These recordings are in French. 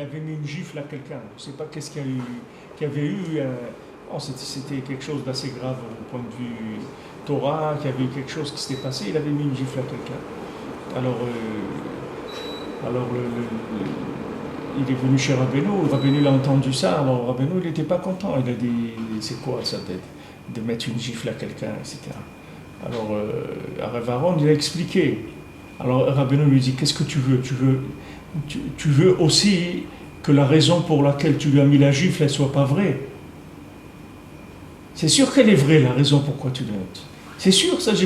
avait mis une gifle à quelqu'un. Je ne sais pas qu'est-ce qu'il y avait eu. Oh, c'était quelque chose d'assez grave au point de vue Torah, qu'il y avait eu quelque chose qui s'était passé. Il avait mis une gifle à quelqu'un. Alors il est venu chez Rabbeinu. Rabbeinu l'a entendu ça. Alors Rabbeinu, il n'était pas content. Il a dit, c'est quoi ça de mettre une gifle à quelqu'un, etc. Alors Rav Aaron, il a expliqué. Alors Rabbeinu lui dit, qu'est-ce que tu veux? Tu veux aussi que la raison pour laquelle tu lui as mis la gifle, elle ne soit pas vraie. C'est sûr qu'elle est vraie, la raison pourquoi tu l'as mis. C'est sûr, ça, je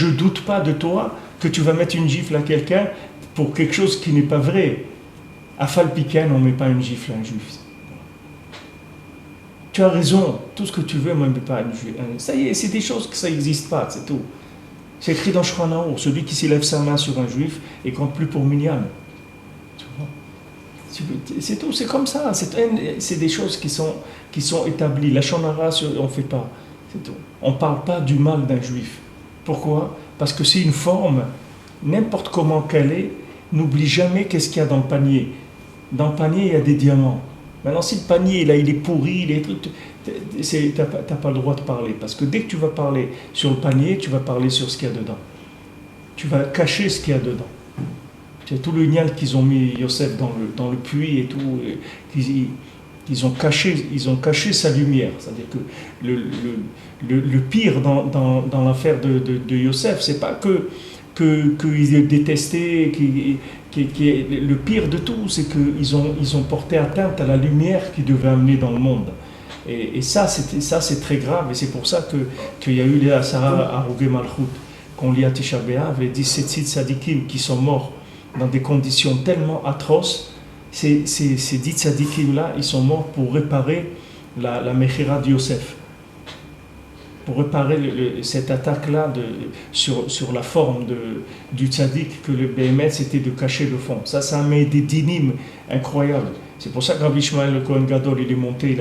ne doute pas de toi que tu vas mettre une gifle à quelqu'un pour quelque chose qui n'est pas vrai. À Falpiken, on ne met pas une gifle à un juif. Tu as raison, tout ce que tu veux, mais on ne met pas une gifle. Ça y est, c'est des choses que ça n'existe pas, c'est tout. C'est écrit dans Shulchan Aruch, celui qui s'élève sa main sur un juif et compte plus pour Minyan. C'est tout, c'est comme ça. C'est des choses qui sont établies. La shonara, on ne fait pas. C'est tout. On ne parle pas du mal d'un juif. Pourquoi? Parce que c'est une forme, n'importe comment qu'elle est, n'oublie jamais qu'est-ce qu'il y a dans le panier. Dans le panier, il y a des diamants. Maintenant, si le panier, là, il est pourri, tu n'as pas le droit de parler. Parce que dès que tu vas parler sur le panier, tu vas parler sur ce qu'il y a dedans. Tu vas cacher ce qu'il y a dedans. C'est tout le nial qu'ils ont mis Yosef dans le puits et tout. Ils ont caché sa lumière. C'est-à-dire que le pire dans l'affaire de Yosef, c'est pas qu'il est détesté, le pire de tout, c'est qu'ils ont porté atteinte à la lumière qu'ils devaient amener dans le monde. Et ça, c'est très grave, et c'est pour ça qu'il y a eu les Asara Harugei Malchut, qu'on lit à Tisha B'Av, les 17 tzadikim qui sont morts dans des conditions tellement atroces. Ces 10 tzadikim-là, ils sont morts pour réparer la Mechira de Yosef. Pour réparer cette attaque-là sur la forme du tzadik, que le Béhémet, c'était de cacher le fond. Ça a mis des dynimes incroyables. C'est pour ça que Rabbi Ishmael le Kohen Gadol, il est monté,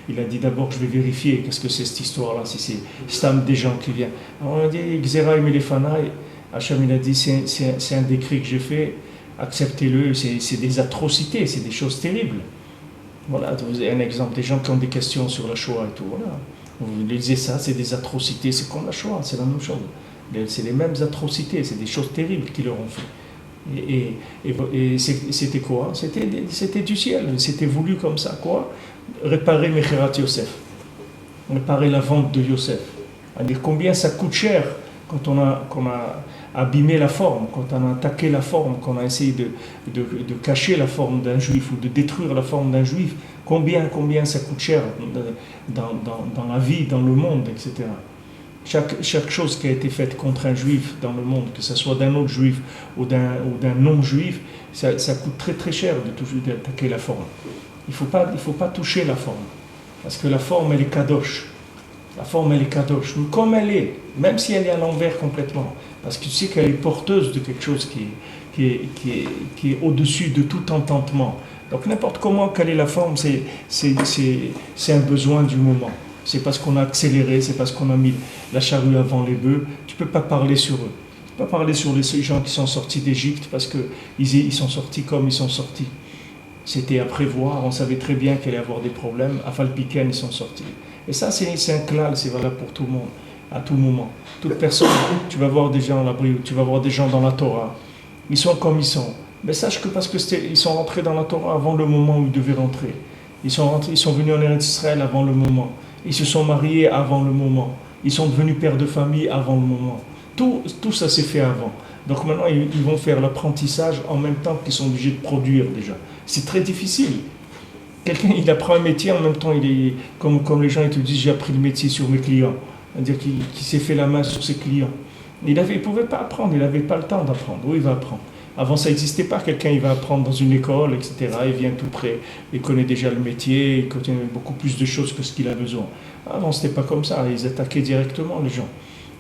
il a dit d'abord, je vais vérifier qu'est-ce que c'est cette histoire-là, si c'est Stam des gens qui viennent. Alors on a dit, Xera Emelefanaï, Hacham il a dit, c'est un décret que j'ai fait, acceptez-le, c'est des atrocités, c'est des choses terribles. Voilà, vous avez un exemple, des gens qui ont des questions sur la Shoah et tout, voilà. Vous lisez ça, c'est des atrocités, c'est comme la Shoah, c'est la même chose. C'est les mêmes atrocités, c'est des choses terribles qu'ils leur ont fait. Et c'était quoi? C'était du ciel, c'était voulu comme ça, quoi? Réparer Mechirat Yosef, réparer la vente de Yosef. C'est-à-dire combien ça coûte cher quand on a abîmé la forme, quand on a attaqué la forme, qu'on a essayé de cacher la forme d'un juif ou de détruire la forme d'un juif. Combien ça coûte cher dans la vie, dans le monde, etc. Chaque chose qui a été faite contre un juif dans le monde, que ce soit d'un autre juif ou d'un non-juif, ça coûte très très cher d'attaquer la forme. Il faut pas toucher la forme, parce que la forme elle est kadosh. La forme elle est kadosh, comme elle est, même si elle est à l'envers complètement, parce que tu sais qu'elle est porteuse de quelque chose qui est au-dessus de tout entendement. Donc n'importe comment quelle est la forme, c'est un besoin du moment. C'est parce qu'on a accéléré, c'est parce qu'on a mis la charrue avant les bœufs. Tu ne peux pas parler sur eux. Tu ne peux pas parler sur les gens qui sont sortis d'Égypte parce qu'ils sont sortis comme ils sont sortis. C'était à prévoir, on savait très bien qu'il allait y avoir des problèmes. À Falpiken, ils sont sortis. Et ça, c'est un klal, c'est valable pour tout le monde, à tout moment. Toute personne, tu vas voir des gens à l'abri, tu vas voir des gens dans la Torah. Ils sont comme ils sont. Mais sache que parce qu'ils sont rentrés dans la Torah avant le moment où ils devaient rentrer. Ils sont venus en Eretz Israël avant le moment. Ils se sont mariés avant le moment. Ils sont devenus pères de famille avant le moment. Tout ça s'est fait avant. Donc maintenant, ils vont faire l'apprentissage en même temps qu'ils sont obligés de produire déjà. C'est très difficile. Quelqu'un, il apprend un métier, en même temps, il est comme les gens ils te disent, j'ai appris le métier sur mes clients. C'est-à-dire qu'il s'est fait la main sur ses clients. Il ne pouvait pas apprendre, il n'avait pas le temps d'apprendre. Où il va apprendre? Avant, ça n'existait pas. Quelqu'un, il va apprendre dans une école, etc. Il vient tout près. Il connaît déjà le métier. Il connaît beaucoup plus de choses que ce qu'il a besoin. Avant, ce n'était pas comme ça. Ils attaquaient directement les gens.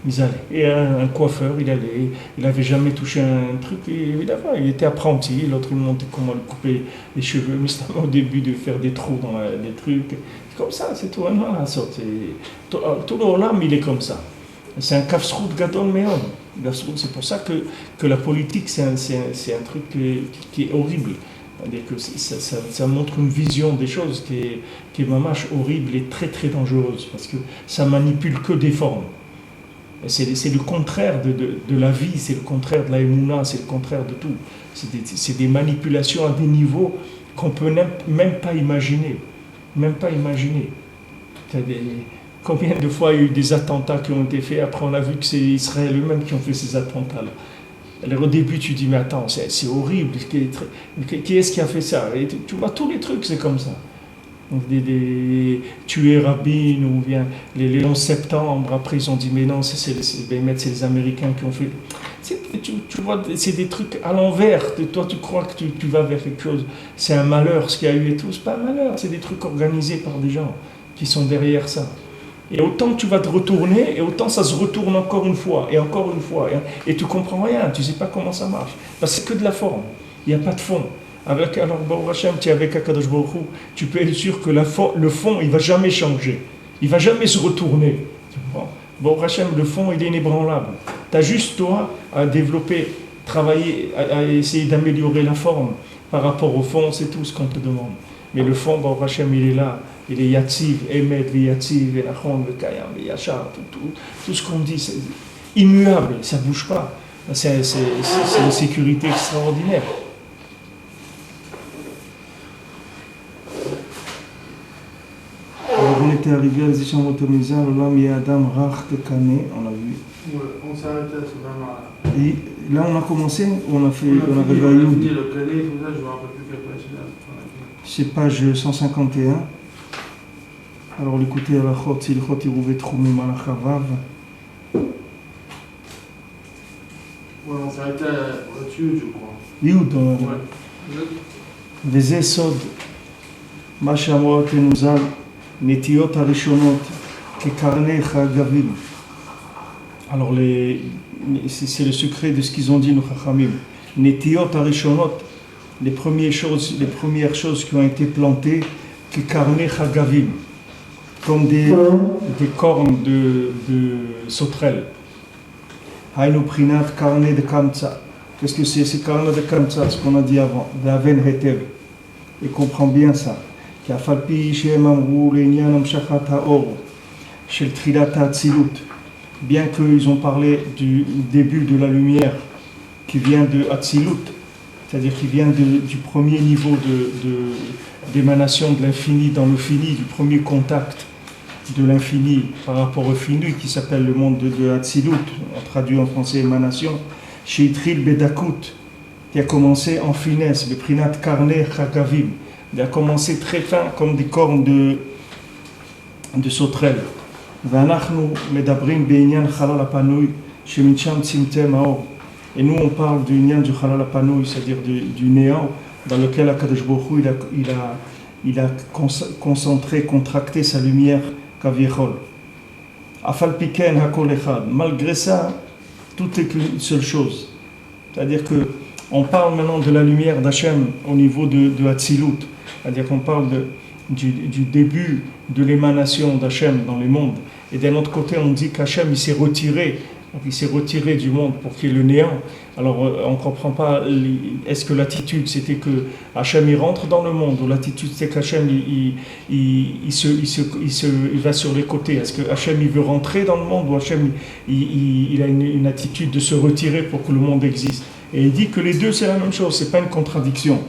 Ils allaient. Et un coiffeur, il allait. Il n'avait jamais touché un truc. Évidemment, il était apprenti. L'autre, il montait comment lui couper les cheveux. Mais c'était au début de faire des trous dans les trucs. C'est comme ça, c'est tout. Voilà, tout le olam, il est comme ça. C'est un kafsrout gadol meod. C'est pour ça que la politique, c'est un truc qui est horrible. C'est-à-dire que ça montre une vision des choses qui est mamache horrible et très très dangereuse, parce que ça manipule que des formes. C'est le contraire de la vie, c'est le contraire de la émouna, c'est le contraire de tout. C'est des manipulations à des niveaux qu'on peut même pas imaginer. Même pas imaginer. Combien de fois il y a eu des attentats qui ont été faits, après on a vu que c'est Israël eux-mêmes qui ont fait ces attentats-là. Alors au début tu dis mais attends, c'est horrible, qui est-ce qui a fait ça? Et tu vois tous les trucs, c'est comme ça. Donc tuer Rabin ou bien les 11 septembre, après ils ont dit mais non, c'est les Américains qui ont fait. Tu vois, c'est des trucs à l'envers. Toi tu crois que tu vas vers quelque chose, c'est un malheur ce qu'il y a eu et tout, c'est pas un malheur, c'est des trucs organisés par des gens qui sont derrière ça. Et autant tu vas te retourner, et autant ça se retourne encore une fois, et encore une fois. Et tu comprends rien, tu sais pas comment ça marche. Parce que c'est que de la forme, il n'y a pas de fond. Alors, Baruch Hashem, tu es avec Akadosh Baruch Hu, tu peux être sûr que le fond, il ne va jamais changer. Il ne va jamais se retourner. Baruch Hashem, le fond, il est inébranlable. Tu as juste, toi, à développer, travailler, à essayer d'améliorer la forme par rapport au fond, c'est tout ce qu'on te demande. Mais le fond, Baruch Hashem, il est là. Il est Yativ, Emet, Yativ, Nachon, Kayam, Yachar, tout ce qu'on dit, c'est immuable, ça ne bouge pas. C'est une sécurité extraordinaire. Alors on était arrivé à l'Islam autorisé, l'homme y Adam Rach Kekane, on a vu. Ouais, on s'est arrêté à ce moment-là. Et là on a commencé, on a fini Ayoub. le Kané, tout ça, je ne me rappelle plus quelle page c'est page 151. Alors l'écoutez à la chot, si le chot il rouvait troumim à la chavav. Ouais, on s'est arrêté là-dessus, je crois. Youd, Ouais. וזה סוד מה שאמרו אותנו ז"ל, נטיות הראשונות כקרני חגבים. Alors c'est le secret de ce qu'ils ont dit nos chachamim. Netiot harishonot, les premières choses qui ont été plantées, כקרני חגבים, comme des cornes de sauterelles. Haïnu prinat karne de kamtsa. Qu'est-ce que c'est karne de kamtsa, ce qu'on a dit avant, d'aven hetev. Et comprend bien ça. Qu'afalpi shem amrou l'enyan amshachat haor, shel trilat hatzilut. Bien qu'ils ont parlé du début de la lumière qui vient de Hatzilut, c'est-à-dire qui vient du premier niveau d'émanation de l'infini dans le fini, du premier contact de l'infini par rapport au fini qui s'appelle le monde de Hatzilut, on traduit en français émanation, chez Itril Bedakut, qui a commencé en finesse, le Prinat Karne Chagavim, il a commencé très fin comme des cornes de sauterelles. Et nous on parle du Nyan du Chalal Apanoui, c'est-à-dire du néant dans lequel Akadosh Baruch Hu il a concentré, contracté sa lumière Kaviechol. Afal Piken Hakol Echad. Malgré ça, tout est qu'une seule chose. C'est-à-dire que on parle maintenant de la lumière d'Hachem au niveau de Hatzilut. C'est-à-dire qu'on parle du début de l'émanation d'Hachem dans les mondes. Et d'un autre côté, on dit qu'Hachem il s'est retiré. Donc il s'est retiré du monde pour qu'il y ait le néant. Alors on ne comprend pas, est-ce que l'attitude c'était que Hachem il rentre dans le monde, ou l'attitude c'est qu'Hachem il va sur les côtés. Est-ce que Hachem il veut rentrer dans le monde, ou Hachem il a une attitude de se retirer pour que le monde existe? Et il dit que les deux c'est la même chose, c'est pas une contradiction.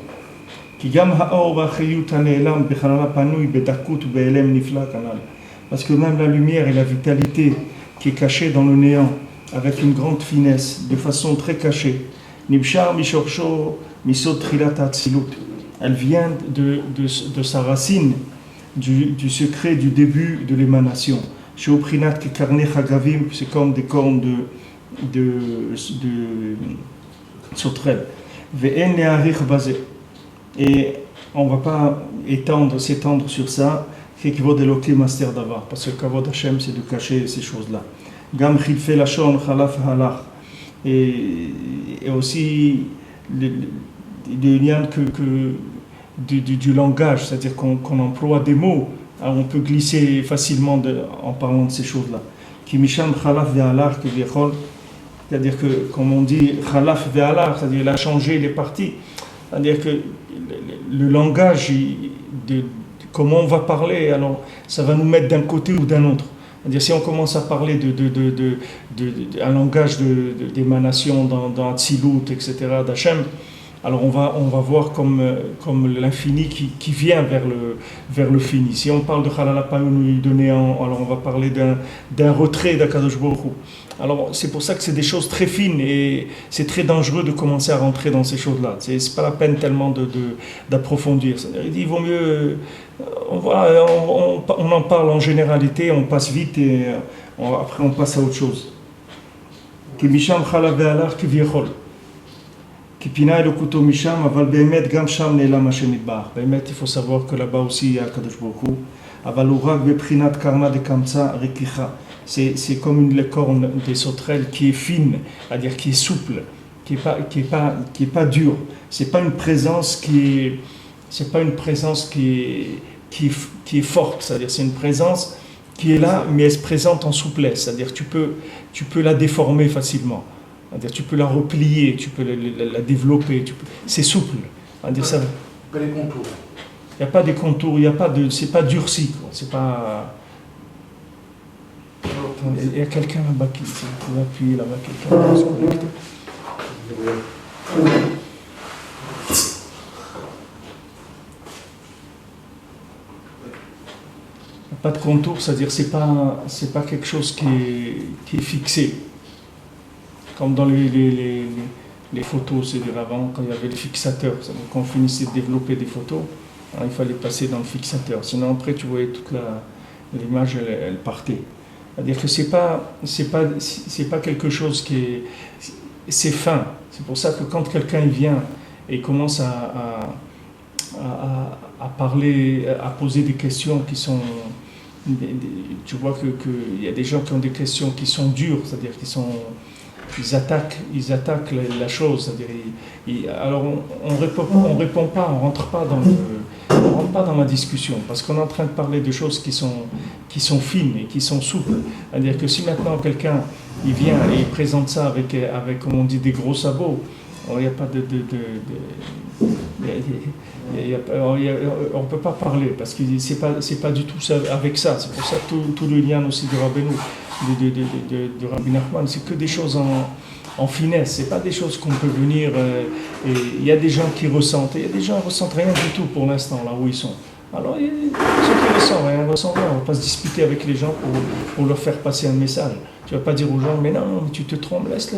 Parce que même la lumière et la vitalité qui est cachée dans le néant, avec une grande finesse, de façon très cachée. Nibshar Mishorsho Misot Trilat Hatzilut. Elle vient de sa racine, du secret du début de l'émanation. Sheoprinat Kekarne Chagavim, c'est comme des cornes de sauterelles. Ve'en Ne'arich Bazé. Et on ne va pas s'étendre sur ça, Kekvod Elokim Master Davar, parce que Kavod Hashem c'est de cacher ces choses-là. Gam Chilfe Lachon Chalaf Halach, et aussi du lien du langage, c'est-à-dire qu'on emploie des mots, alors on peut glisser facilement en parlant de ces choses-là. Ki Misham Chalaf Ve'alach Keviechol, c'est-à-dire que, comme on dit Chalaf Ve'alach, c'est-à-dire il a changé, il est parti. C'est-à-dire que le langage, comment on va parler, alors ça va nous mettre d'un côté ou d'un autre. C'est-à-dire si on commence à parler un langage d'émanation dans Atzilut, etc., d'Hachem, alors on va voir comme l'infini qui vient vers le fini. Si on parle de Chalalapayun de néant, alors on va parler d'un retrait d'Akadosh Baruch Hu. Alors c'est pour ça que c'est des choses très fines et c'est très dangereux de commencer à rentrer dans ces choses-là. C'est pas la peine tellement d'approfondir. Il dit, il vaut mieux, on en parle en généralité, on passe vite et après on passe à autre chose. Ki misham chalav ve'alach kiviyachol. Ki pina elokuto misham, aval be'emet gam sham ne'elam Hashem yitbarach. Be'emet, il faut savoir que là-bas aussi il y a Kadosh Baruch Hu. Aval urak be'prinat karma de kamtza rikicha. C'est comme une corne des sauterelles qui est fine, c'est-à-dire qui est souple, qui est pas dure. C'est pas une présence qui est forte, c'est-à-dire c'est une présence qui est là, mais elle se présente en souplesse, c'est-à-dire tu peux la déformer facilement, c'est-à-dire tu peux la replier, tu peux la développer, c'est souple, c'est-à-dire ça. Pas les contours. Il n'y a pas des contours, c'est pas durci, quoi. C'est pas. Il y a quelqu'un là-bas qui peut appuyer là-bas, quelqu'un qui va se connecter. Pas de contour, c'est-à-dire c'est pas quelque chose qui est fixé. Comme dans les photos, c'est-à-dire avant, quand il y avait le fixateur, c'est-à-dire quand on finissait de développer des photos, il fallait passer dans le fixateur. Sinon après tu voyais toute l'image, elle partait. C'est-à-dire que c'est pas quelque chose c'est fin. C'est pour ça que quand quelqu'un vient et commence à parler, à poser des questions qui sont, tu vois que il y a des gens qui ont des questions qui sont dures, c'est-à-dire ils attaquent la chose, c'est-à-dire alors on répond pas, on rentre pas dans la discussion parce qu'on est en train de parler de choses qui sont fines et qui sont souples. C'est-à-dire que si maintenant quelqu'un il vient et il présente ça avec comme on dit des gros sabots, il n'y a pas on ne peut pas parler parce que c'est pas du tout ça, avec ça. C'est pour ça que tout le lien aussi de Rabbeinu, de Rabbi Nachman, c'est que des choses en finesse, c'est pas des choses qu'on peut venir. Et il y a des gens qui ressentent, et il y a des gens qui ressentent rien du tout pour l'instant là où ils sont. Alors ceux qui ressentent rien, on ne va pas se disputer avec les gens pour leur faire passer un message. Tu vas pas dire aux gens, mais non, tu te trompes, laisse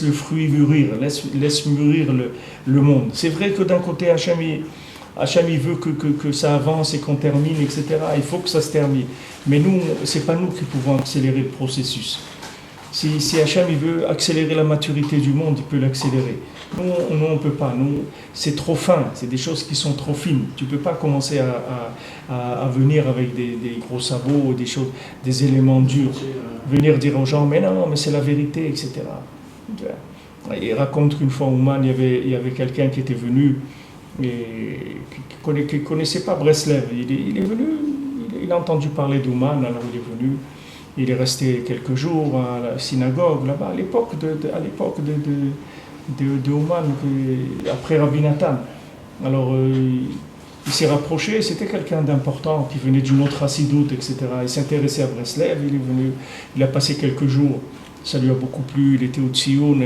le fruit mûrir, laisse mûrir le monde. C'est vrai que d'un côté, Hachem il veut que ça avance et qu'on termine, etc. Il faut que ça se termine. Mais nous, c'est pas nous qui pouvons accélérer le processus. Si Hachem il veut accélérer la maturité du monde, il peut l'accélérer. Nous, on ne peut pas. Nous, c'est trop fin. C'est des choses qui sont trop fines. Tu ne peux pas commencer à venir avec des gros sabots, des éléments durs. Venir dire aux gens, mais non, mais c'est la vérité, etc. Il raconte qu'une fois, Ouman, il y avait quelqu'un qui était venu et qui ne connaissait pas Breslev. Il est venu, il a entendu parler d'Ouman, alors il est venu. Il est resté quelques jours à la synagogue là-bas, à l'époque de Ouman, après Rabbi Nathan. Alors il s'est rapproché, c'était quelqu'un d'important qui venait d'une autre chassidoute, etc. Il s'intéressait à Breslev, il est venu, il a passé quelques jours, ça lui a beaucoup plu, il était au Tsioun,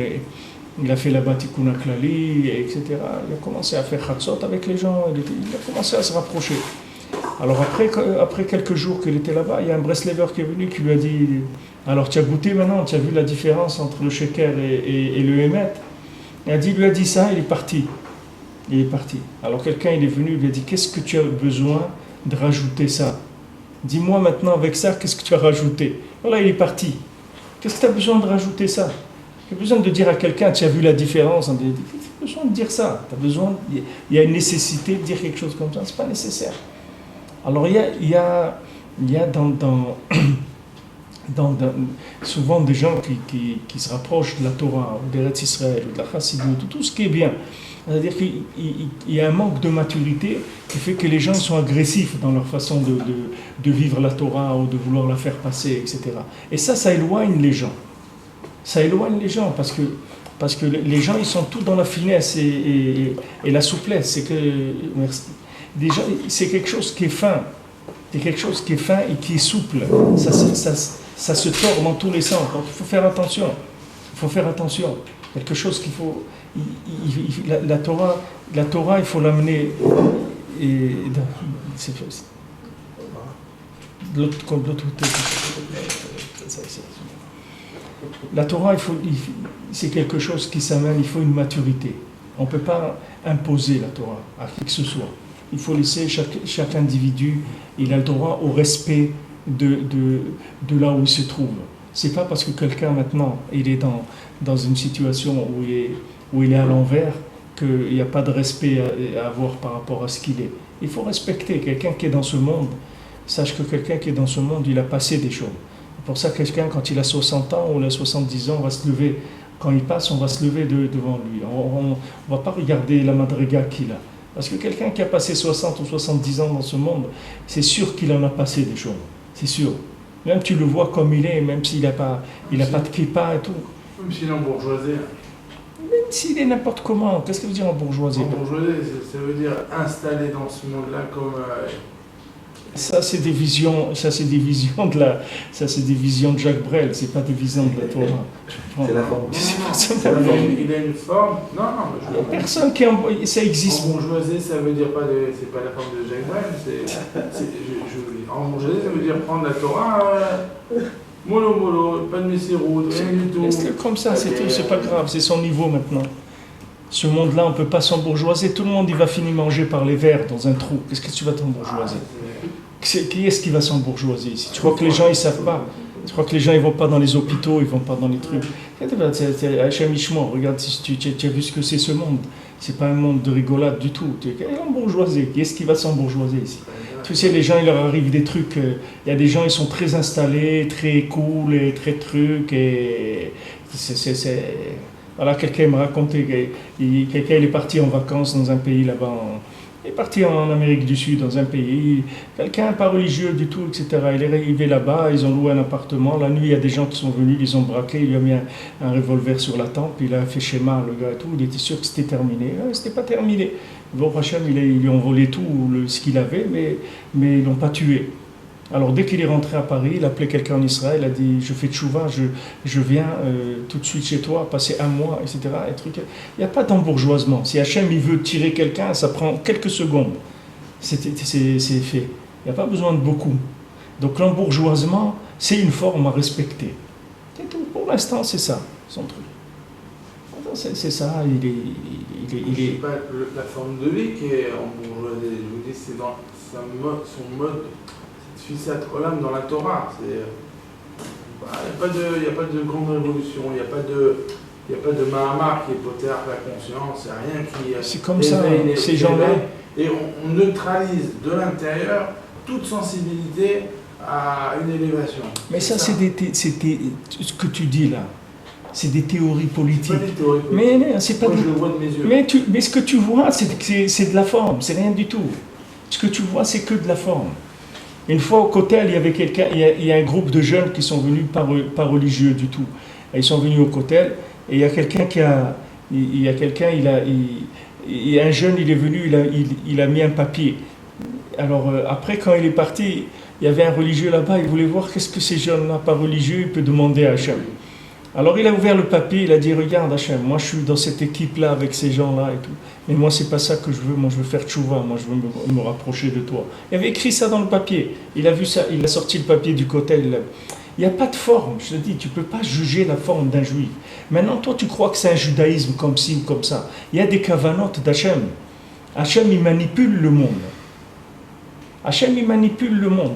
il a fait la Tikkun HaKlali, etc. Il a commencé à faire Chatzot avec les gens, il a commencé à se rapprocher. Alors après quelques jours qu'il était là-bas, il y a un Breslever qui est venu qui lui a dit « Alors tu as goûté maintenant, tu as vu la différence entre le sheker et le émet ?» Il lui a dit ça, il est parti. Il est parti. Alors quelqu'un il est venu, il lui a dit « Qu'est-ce que tu as besoin de rajouter ça ? Dis-moi maintenant avec ça, qu'est-ce que tu as rajouté ?» Voilà, il est parti. Qu'est-ce que tu as besoin de rajouter ça ? Tu as besoin de dire à quelqu'un « Tu as vu la différence ?» Tu as besoin de dire ça. Il y a une nécessité de dire quelque chose comme ça, c'est pas nécessaire. Alors il y a souvent des gens qui se rapprochent de la Torah, ou d'Eretz Israël, ou de la Chassidut, tout ce qui est bien. C'est-à-dire qu'il y a un manque de maturité qui fait que les gens sont agressifs dans leur façon de vivre la Torah ou de vouloir la faire passer, etc. Et ça éloigne les gens. Ça éloigne les gens parce que Parce que les gens, ils sont tous dans la finesse et la souplesse. C'est que, merci. Déjà, c'est quelque chose qui est fin. C'est quelque chose qui est fin et qui est souple. Ça se tord dans tous les sens. Donc il faut faire attention. Il faut faire attention. Quelque chose qu'il faut... La Torah, il faut l'amener... La Torah, c'est quelque chose qui s'amène, il faut une maturité. On ne peut pas imposer la Torah à qui que ce soit. Il faut laisser chaque individu, il a le droit au respect de là où il se trouve. C'est pas parce que quelqu'un maintenant, il est dans une situation où il est à l'envers, qu'il n'y a pas de respect à avoir par rapport à ce qu'il est. Il faut respecter quelqu'un qui est dans ce monde. Sache que quelqu'un qui est dans ce monde, il a passé des choses. Pour ça, quelqu'un, quand il a 60 ans ou il a 70 ans, on va se lever. Quand il passe, on va se lever devant lui. On ne va pas regarder la madriga qu'il a. Parce que quelqu'un qui a passé 60 ou 70 ans dans ce monde, c'est sûr qu'il en a passé des choses. C'est sûr. Même tu le vois comme il est, même s'il n'a pas de kippa et tout. Même s'il est en bourgeoisie. Même s'il est n'importe comment. Qu'est-ce que veut dire en bourgeoisie? En bourgeoisie, ça veut dire installé dans ce monde-là comme... Ça c'est des visions de Jacques Brel, c'est pas des visions de la Torah. C'est la forme. Il a une forme. Non, mais je... Personne qui ça existe. En bourgeoisie, ça veut dire pas c'est pas la forme de Jacques Brel. En bourgeoisie, ça veut dire prendre la Torah. Mollo, pas de messirou, rien du tout. Laisse-le comme ça, c'est tout, c'est pas grave, c'est son niveau maintenant. Ce monde-là, on ne peut pas s'embourgeoiser. Tout le monde, il va finir manger par les vers dans un trou. Qu'est-ce que tu vas t'embourgeoiser? Qui est-ce qui va s'embourgeoiser ici? Tu crois que les gens, ils ne savent pas? Tu crois que les gens, ils ne vont pas dans les hôpitaux, ils ne vont pas dans les trucs? Hachem Ishmael, regarde, tu as vu ce que c'est ce monde. Ce n'est pas un monde de rigolade du tout. Tu es embourgeoisé. Qui est-ce qui va s'embourgeoiser ici? Tu sais, les gens, il leur arrive des trucs. Il y a des gens, ils sont très installés, très cool, et très trucs. Et voilà, quelqu'un me racontait quelqu'un il est parti en vacances dans un pays là-bas. Il est parti en Amérique du Sud, dans un pays. Quelqu'un pas religieux du tout, etc. Il est arrivé là-bas, ils ont loué un appartement. La nuit, il y a des gens qui sont venus, ils ont braqué, il lui a mis un revolver sur la tempe, il a fait schéma, le gars et tout. Il était sûr que c'était terminé. C'était pas terminé. Bon, Hachem, ils lui ont volé tout ce qu'il avait, mais ils ne l'ont pas tué. Alors dès qu'il est rentré à Paris, il a appelé quelqu'un en Israël, il a dit je fais tchouva, je viens tout de suite chez toi, passer un mois, etc. Il n'y a pas d'embourgeoisement. Si Hachem il veut tirer quelqu'un, ça prend quelques secondes. C'est fait. Il n'y a pas besoin de beaucoup. Donc l'embourgeoisement, c'est une forme à respecter. C'est tout. Pour l'instant, c'est ça, son truc. C'est ça, il est... pas la forme de vie qui est en bourgeoisie. Je vous dis, c'est dans son mode. Fissat Olam dans la Torah, il n'y a pas de grande révolution, il n'y a pas de Mahamar qui est poter la conscience, il n'y a rien qui... C'est comme ça, ces gens-là... Et on neutralise de l'intérieur toute sensibilité à une élévation. Mais ça, c'est ce que tu dis là, c'est des théories politiques. C'est pas des théories politiques. Mais c'est pas... Moi, je le vois de mes yeux. Mais ce que tu vois, c'est de la forme, c'est rien du tout. Ce que tu vois, c'est que de la forme. Une fois au Kotel, il y avait quelqu'un, il y a un groupe de jeunes qui sont venus pas religieux du tout. Ils sont venus au Kotel et il y a quelqu'un un jeune, il est venu, il a mis un papier. Alors après, quand il est parti, il y avait un religieux là-bas, il voulait voir qu'est-ce que ces jeunes-là pas religieux, il peut demander à Hachem. Alors il a ouvert le papier, il a dit regarde Hachem, moi je suis dans cette équipe-là avec ces gens-là et tout. Mais moi c'est pas ça que je veux, moi je veux faire tchouva, moi je veux me rapprocher de toi. Il avait écrit ça dans le papier, il a vu ça, il a sorti le papier du côté. Il n'y a pas de forme, je te dis, tu ne peux pas juger la forme d'un juif. Maintenant toi tu crois que c'est un judaïsme comme ci ou comme ça. Il y a des kavanotes d'Hachem. Hachem il manipule le monde. Hachem il manipule le monde.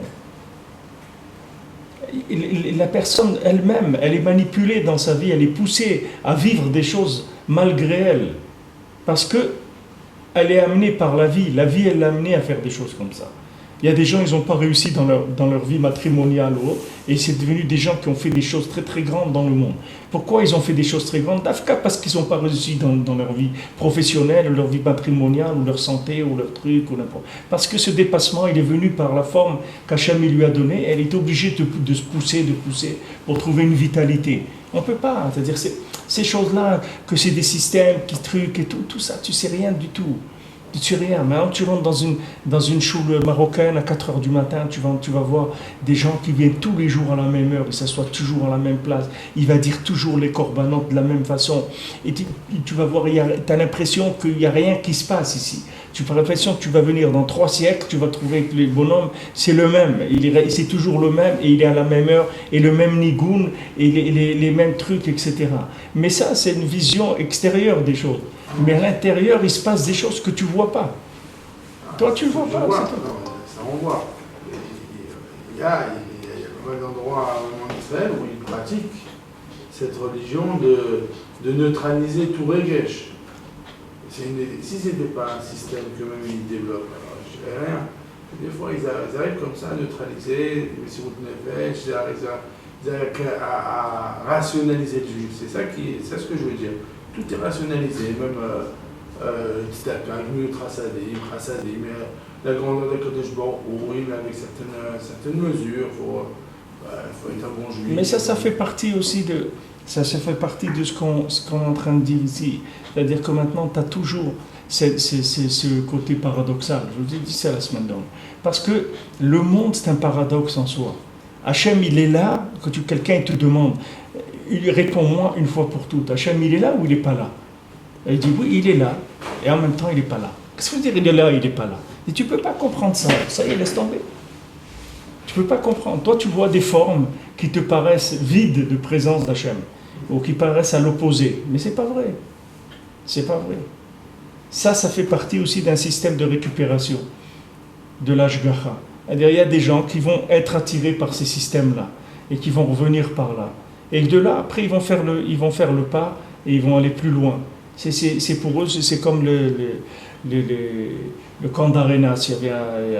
La personne elle-même, elle est manipulée dans sa vie, elle est poussée à vivre des choses malgré elle. Parce que elle est amenée par la vie elle l'a amenée à faire des choses comme ça. Il y a des gens, ils n'ont pas réussi dans leur vie matrimoniale et c'est devenu des gens qui ont fait des choses très très grandes dans le monde. Pourquoi ils ont fait des choses très grandes? D'Afka, parce qu'ils n'ont pas réussi dans leur vie professionnelle, leur vie matrimoniale, ou leur santé, ou leur truc, ou n'importe. Parce que ce dépassement, il est venu par la forme qu'Hachem lui a donnée, elle est obligée de se pousser pour trouver une vitalité. On ne peut pas, c'est-à-dire Ces choses-là, que c'est des systèmes qui truquent et tout ça, tu sais rien du tout. Tu sais rien. Maintenant, tu rentres dans une choule marocaine à 4 heures du matin, tu vas voir des gens qui viennent tous les jours à la même heure, ils s'assoient toujours à la même place, il va dire toujours les corbanotes de la même façon. Et tu vas voir, tu as l'impression qu'il n'y a rien qui se passe ici. Tu as l'impression que tu vas venir dans 3 siècles, tu vas trouver que les bonhommes, c'est le même. C'est toujours le même et il est à la même heure et le même nigoun et les mêmes trucs, etc. Mais ça, c'est une vision extérieure des choses. Mais à l'intérieur, il se passe des choses que tu ne vois pas. Toi, tu ne vois pas. Non, ça on voit. Il y a pas mal d'endroits en Israël où ils pratiquent cette religion de neutraliser tout regesh. Si ce n'était pas un système que même ils développent, alors je dirais rien. Des fois, ils arrivent comme ça à neutraliser, mais si vous tenez fait, ils arrivent à rationaliser le juif. C'est ce que je veux dire. Tout est rationalisé, même Chassadim, la grandeur de Kodesh Baruch Hu, oui, mais avec certaines mesures, il faut être un bon juif. Mais ça fait partie aussi de... Ça fait partie de ce qu'on est en train de dire ici. C'est-à-dire que maintenant, tu as toujours ce côté paradoxal. Je vous ai dit ça la semaine dernière. Parce que le monde, c'est un paradoxe en soi. Hachem, il est là, quand quelqu'un te demande, il répond-moi une fois pour toutes. Hachem, il est là ou il n'est pas là? Il dit oui, il est là, et en même temps, il n'est pas là. Qu'est-ce que ça veut dire, il est là, il n'est pas là? Et tu ne peux pas comprendre ça. Ça y est, laisse tomber. Tu ne peux pas comprendre. Toi, tu vois des formes qui te paraissent vides de présence d'Hachem, ou qui paraissent à l'opposé. Mais ce n'est pas vrai. C'est pas vrai. Ça fait partie aussi d'un système de récupération, de l'Ashgacha. C'est-à-dire, il y a des gens qui vont être attirés par ces systèmes-là, et qui vont revenir par là. Et de là, après, ils vont faire le pas, et ils vont aller plus loin. C'est pour eux, c'est comme le camp d'Arenas. Il y avait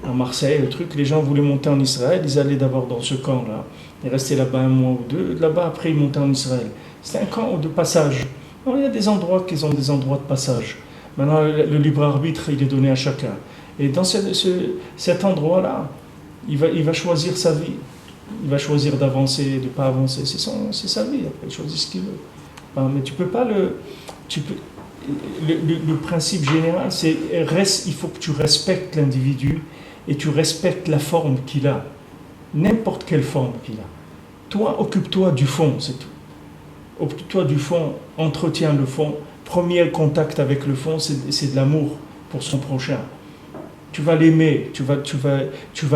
à Marseille le truc, les gens voulaient monter en Israël, ils allaient d'abord dans ce camp-là, ils restaient là-bas un mois ou deux, là-bas après ils montaient en Israël. C'était un camp de passage. Alors, il y a des endroits qui ont des endroits de passage. Maintenant, le libre arbitre, il est donné à chacun. Et dans cet endroit-là, il va choisir sa vie. Il va choisir d'avancer, de ne pas avancer. C'est sa vie, après, il choisit ce qu'il veut. Mais tu peux pas le principe général, c'est il faut que tu respectes l'individu et tu respectes la forme qu'il a, n'importe quelle forme qu'il a. Toi, occupe-toi du fond, c'est tout. Occupe-toi du fond, entretiens le fond. Premier contact avec le fond, c'est de l'amour pour son prochain. Tu vas l'aimer, tu vas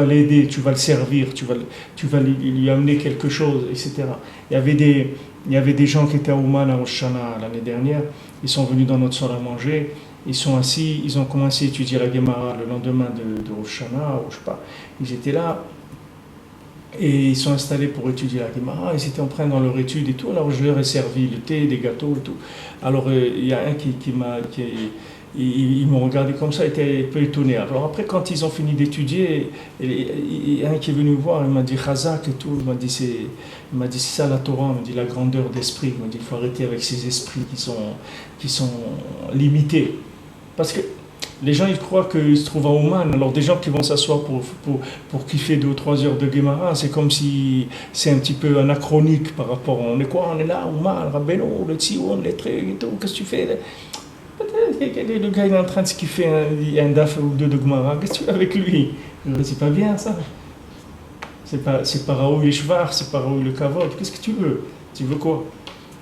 l'aider, tu vas le servir, tu vas lui amener quelque chose, etc. Il y avait des gens qui étaient à Ouman, à Rosh Hashanah l'année dernière, ils sont venus dans notre salle à manger, ils sont assis, ils ont commencé à étudier la Gemara le lendemain de Rosh Hashanah, ou je sais pas, ils étaient là, et ils sont installés pour étudier la Gemara, ils étaient en train dans leur étude et tout, alors je leur ai servi le thé, des gâteaux et tout. Alors il y a un ils m'ont regardé comme ça, était un peu étonné. Alors après, quand ils ont fini d'étudier, il y a un qui est venu me voir, il m'a dit Chazak et tout, il m'a dit c'est ça la Torah, il m'a dit la grandeur d'esprit, il m'a dit il faut arrêter avec ces esprits qui sont limités. Parce que les gens ils croient qu'ils se trouvent à Ouman, alors des gens qui vont s'asseoir pour kiffer 2 ou 3 heures de Gemara, c'est comme si c'est un petit peu anachronique par rapport, on est là, Ouman, Rabbeinu, le Tzion, les trucs et tout, qu'est-ce que tu fais? Le gars il est en train de skiffer un daf ou 2 de Gemara, qu'est-ce que tu fais avec lui? C'est pas bien ça. C'est pas Raoul et Shvar, c'est pas Raoul le Kavod, qu'est-ce que tu veux? Tu veux quoi?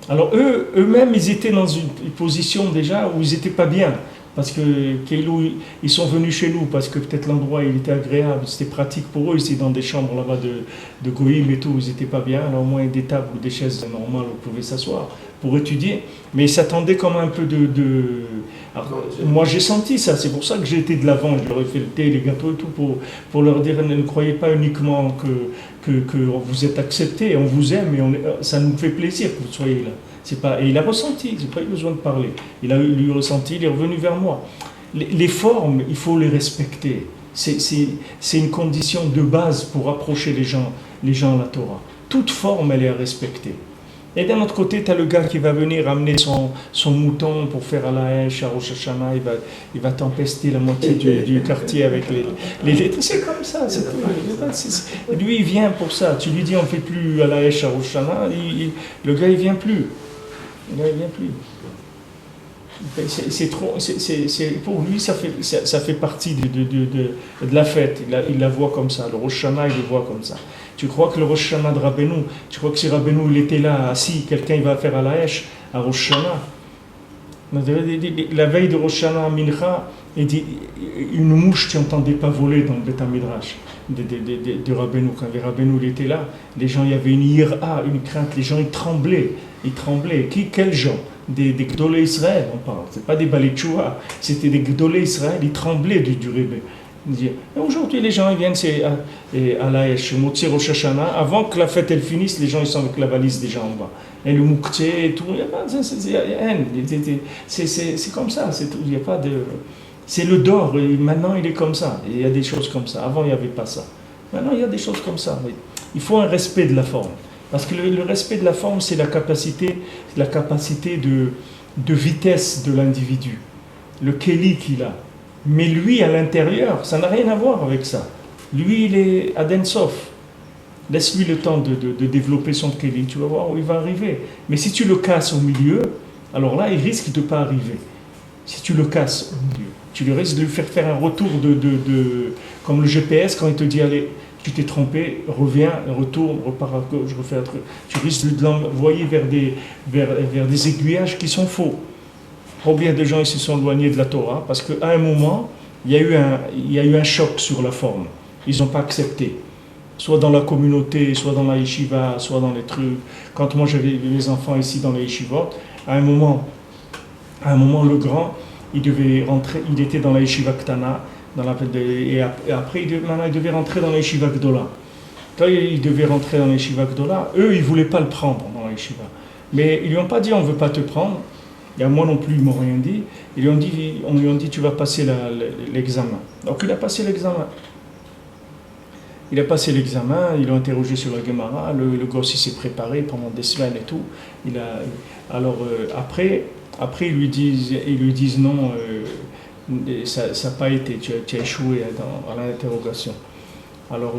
Alors eux-mêmes ils étaient dans une position déjà où ils étaient pas bien. Parce que ils sont venus chez nous, parce que peut-être l'endroit il était agréable, c'était pratique pour eux, ils étaient dans des chambres là-bas de Goïm et tout, ils n'étaient pas bien, alors au moins des tables ou des chaises normales où ils pouvaient s'asseoir pour étudier, mais ils s'attendaient comme un peu Alors, moi j'ai senti ça, c'est pour ça que j'ai été de l'avant, je leur ai fait le thé, les gâteaux et tout, pour leur dire ne croyez pas uniquement que vous êtes acceptés, on vous aime et ça nous fait plaisir que vous soyez là. Et il a ressenti, j'ai pas eu besoin de parler. Il a eu ressenti, il est revenu vers moi. Les formes, il faut les respecter. C'est une condition de base pour approcher les gens à la Torah. Toute forme, elle est à respecter. Et d'un autre côté, tu as le gars qui va venir amener son mouton pour faire à la hache, à Rosh Hashanah, il va tempester la moitié du quartier avec les lettres. C'est comme ça. Lui, il vient pour ça. Tu lui dis, on ne fait plus à la hache, à Rosh Hashanah, le gars, il vient plus. Il ne vient plus. C'est trop, pour lui, ça fait partie de la fête. Il la voit comme ça. Le Rosh Hashanah, il le voit comme ça. Tu crois que le Rosh Hashanah de Rabbeinu, tu crois que si Rabbeinu il était là, assis, quelqu'un il va faire à la Hesh, à Rosh Hashanah. La veille de Rosh Hashanah, Mincha, il dit, une mouche, tu n'entendais pas voler dans le Beth Midrash de Rabbeinu. Quand Rabbeinu il était là, les gens, il y avait une ira, une crainte. Les gens, ils tremblaient. Quels gens? Des Gdolé Israël, on parle. Ce n'est pas des Balitchoua, c'était des Gdolé Israël, ils tremblaient du Rebbe. Aujourd'hui, les gens ils viennent à la Esh, Motzi Rosh Hashanah, avant que la fête elle finisse, les gens ils sont avec la valise déjà en bas. Et le moukté et tout, c'est comme ça, il n'y a pas de. C'est le dor, et maintenant il est comme ça. Et il y a des choses comme ça. Avant il n'y avait pas ça. Maintenant il y a des choses comme ça. Il faut un respect de la forme. Parce que le respect de la forme, c'est la capacité de vitesse de l'individu, le kéli qu'il a. Mais lui, à l'intérieur, ça n'a rien à voir avec ça. Lui, il est Adensof. Laisse-lui le temps de développer son kéli, tu vas voir où il va arriver. Mais si tu le casses au milieu, alors là, il risque de ne pas arriver. Si tu le casses au milieu, tu risques de lui faire un retour comme le GPS, quand il te dit, allez, tu t'es trompé, reviens, retourne, repars à gauche, refais un truc. Tu risques de l'envoyer vers des aiguillages qui sont faux. Combien de gens ils se sont éloignés de la Torah parce qu'à un moment, il y a eu un choc sur la forme. Ils n'ont pas accepté. Soit dans la communauté, soit dans la yeshiva, soit dans les trucs. Quand moi j'avais mes enfants ici dans la yeshivot, à un moment, le grand, il devait rentrer, il était dans la yeshiva Ktana, et après il devait rentrer dans la yeshiva Gdola. Quand il devait rentrer dans la yeshiva Gdola, eux ils ne voulaient pas le prendre dans la yeshiva. Mais ils lui ont pas dit on ne veut pas te prendre. Et à moi non plus, ils ne m'ont rien dit. On lui a dit tu vas passer l'examen. Donc il a passé l'examen. Il a passé l'examen, ils l'ont interrogé sur la Gemara, le gosse il s'est préparé pendant des semaines et tout. Après ils lui disent non, ça n'a pas été, tu as échoué à l'interrogation. Alors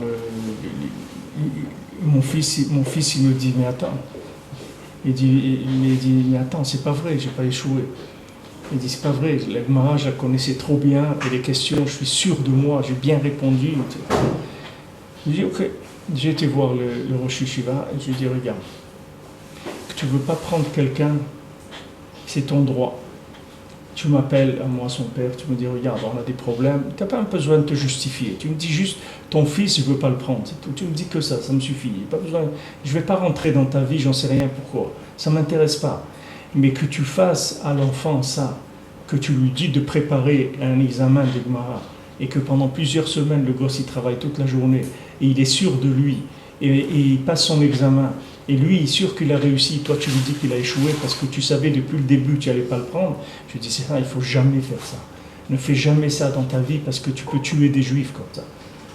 mon fils il me dit mais attends. Il dit mais attends, c'est pas vrai, j'ai pas échoué. Il dit c'est pas vrai, la Gemara je la connaissais trop bien et les questions, je suis sûr de moi, j'ai bien répondu. Je dis ok, j'ai été voir le Rosh Yeshiva et je lui dis regarde, que tu veux pas prendre quelqu'un, c'est ton droit. Tu m'appelles à moi, son père, tu me dis regarde, on a des problèmes, tu n'as pas besoin de te justifier. Tu me dis juste ton fils, je ne veux pas le prendre, c'est tout. Tu me dis que ça me suffit. Pas besoin, je ne vais pas rentrer dans ta vie, j'en sais rien pourquoi. Ça ne m'intéresse pas. Mais que tu fasses à l'enfant ça, que tu lui dis de préparer un examen de Gemara et que pendant plusieurs semaines, le gosse il travaille toute la journée et il est sûr de lui et il passe son examen. Et lui, il est sûr qu'il a réussi. Toi, tu lui dis qu'il a échoué parce que tu savais depuis le début que tu n'allais pas le prendre. Je lui dis, c'est ça, il ne faut jamais faire ça. Ne fais jamais ça dans ta vie parce que tu peux tuer des juifs comme ça.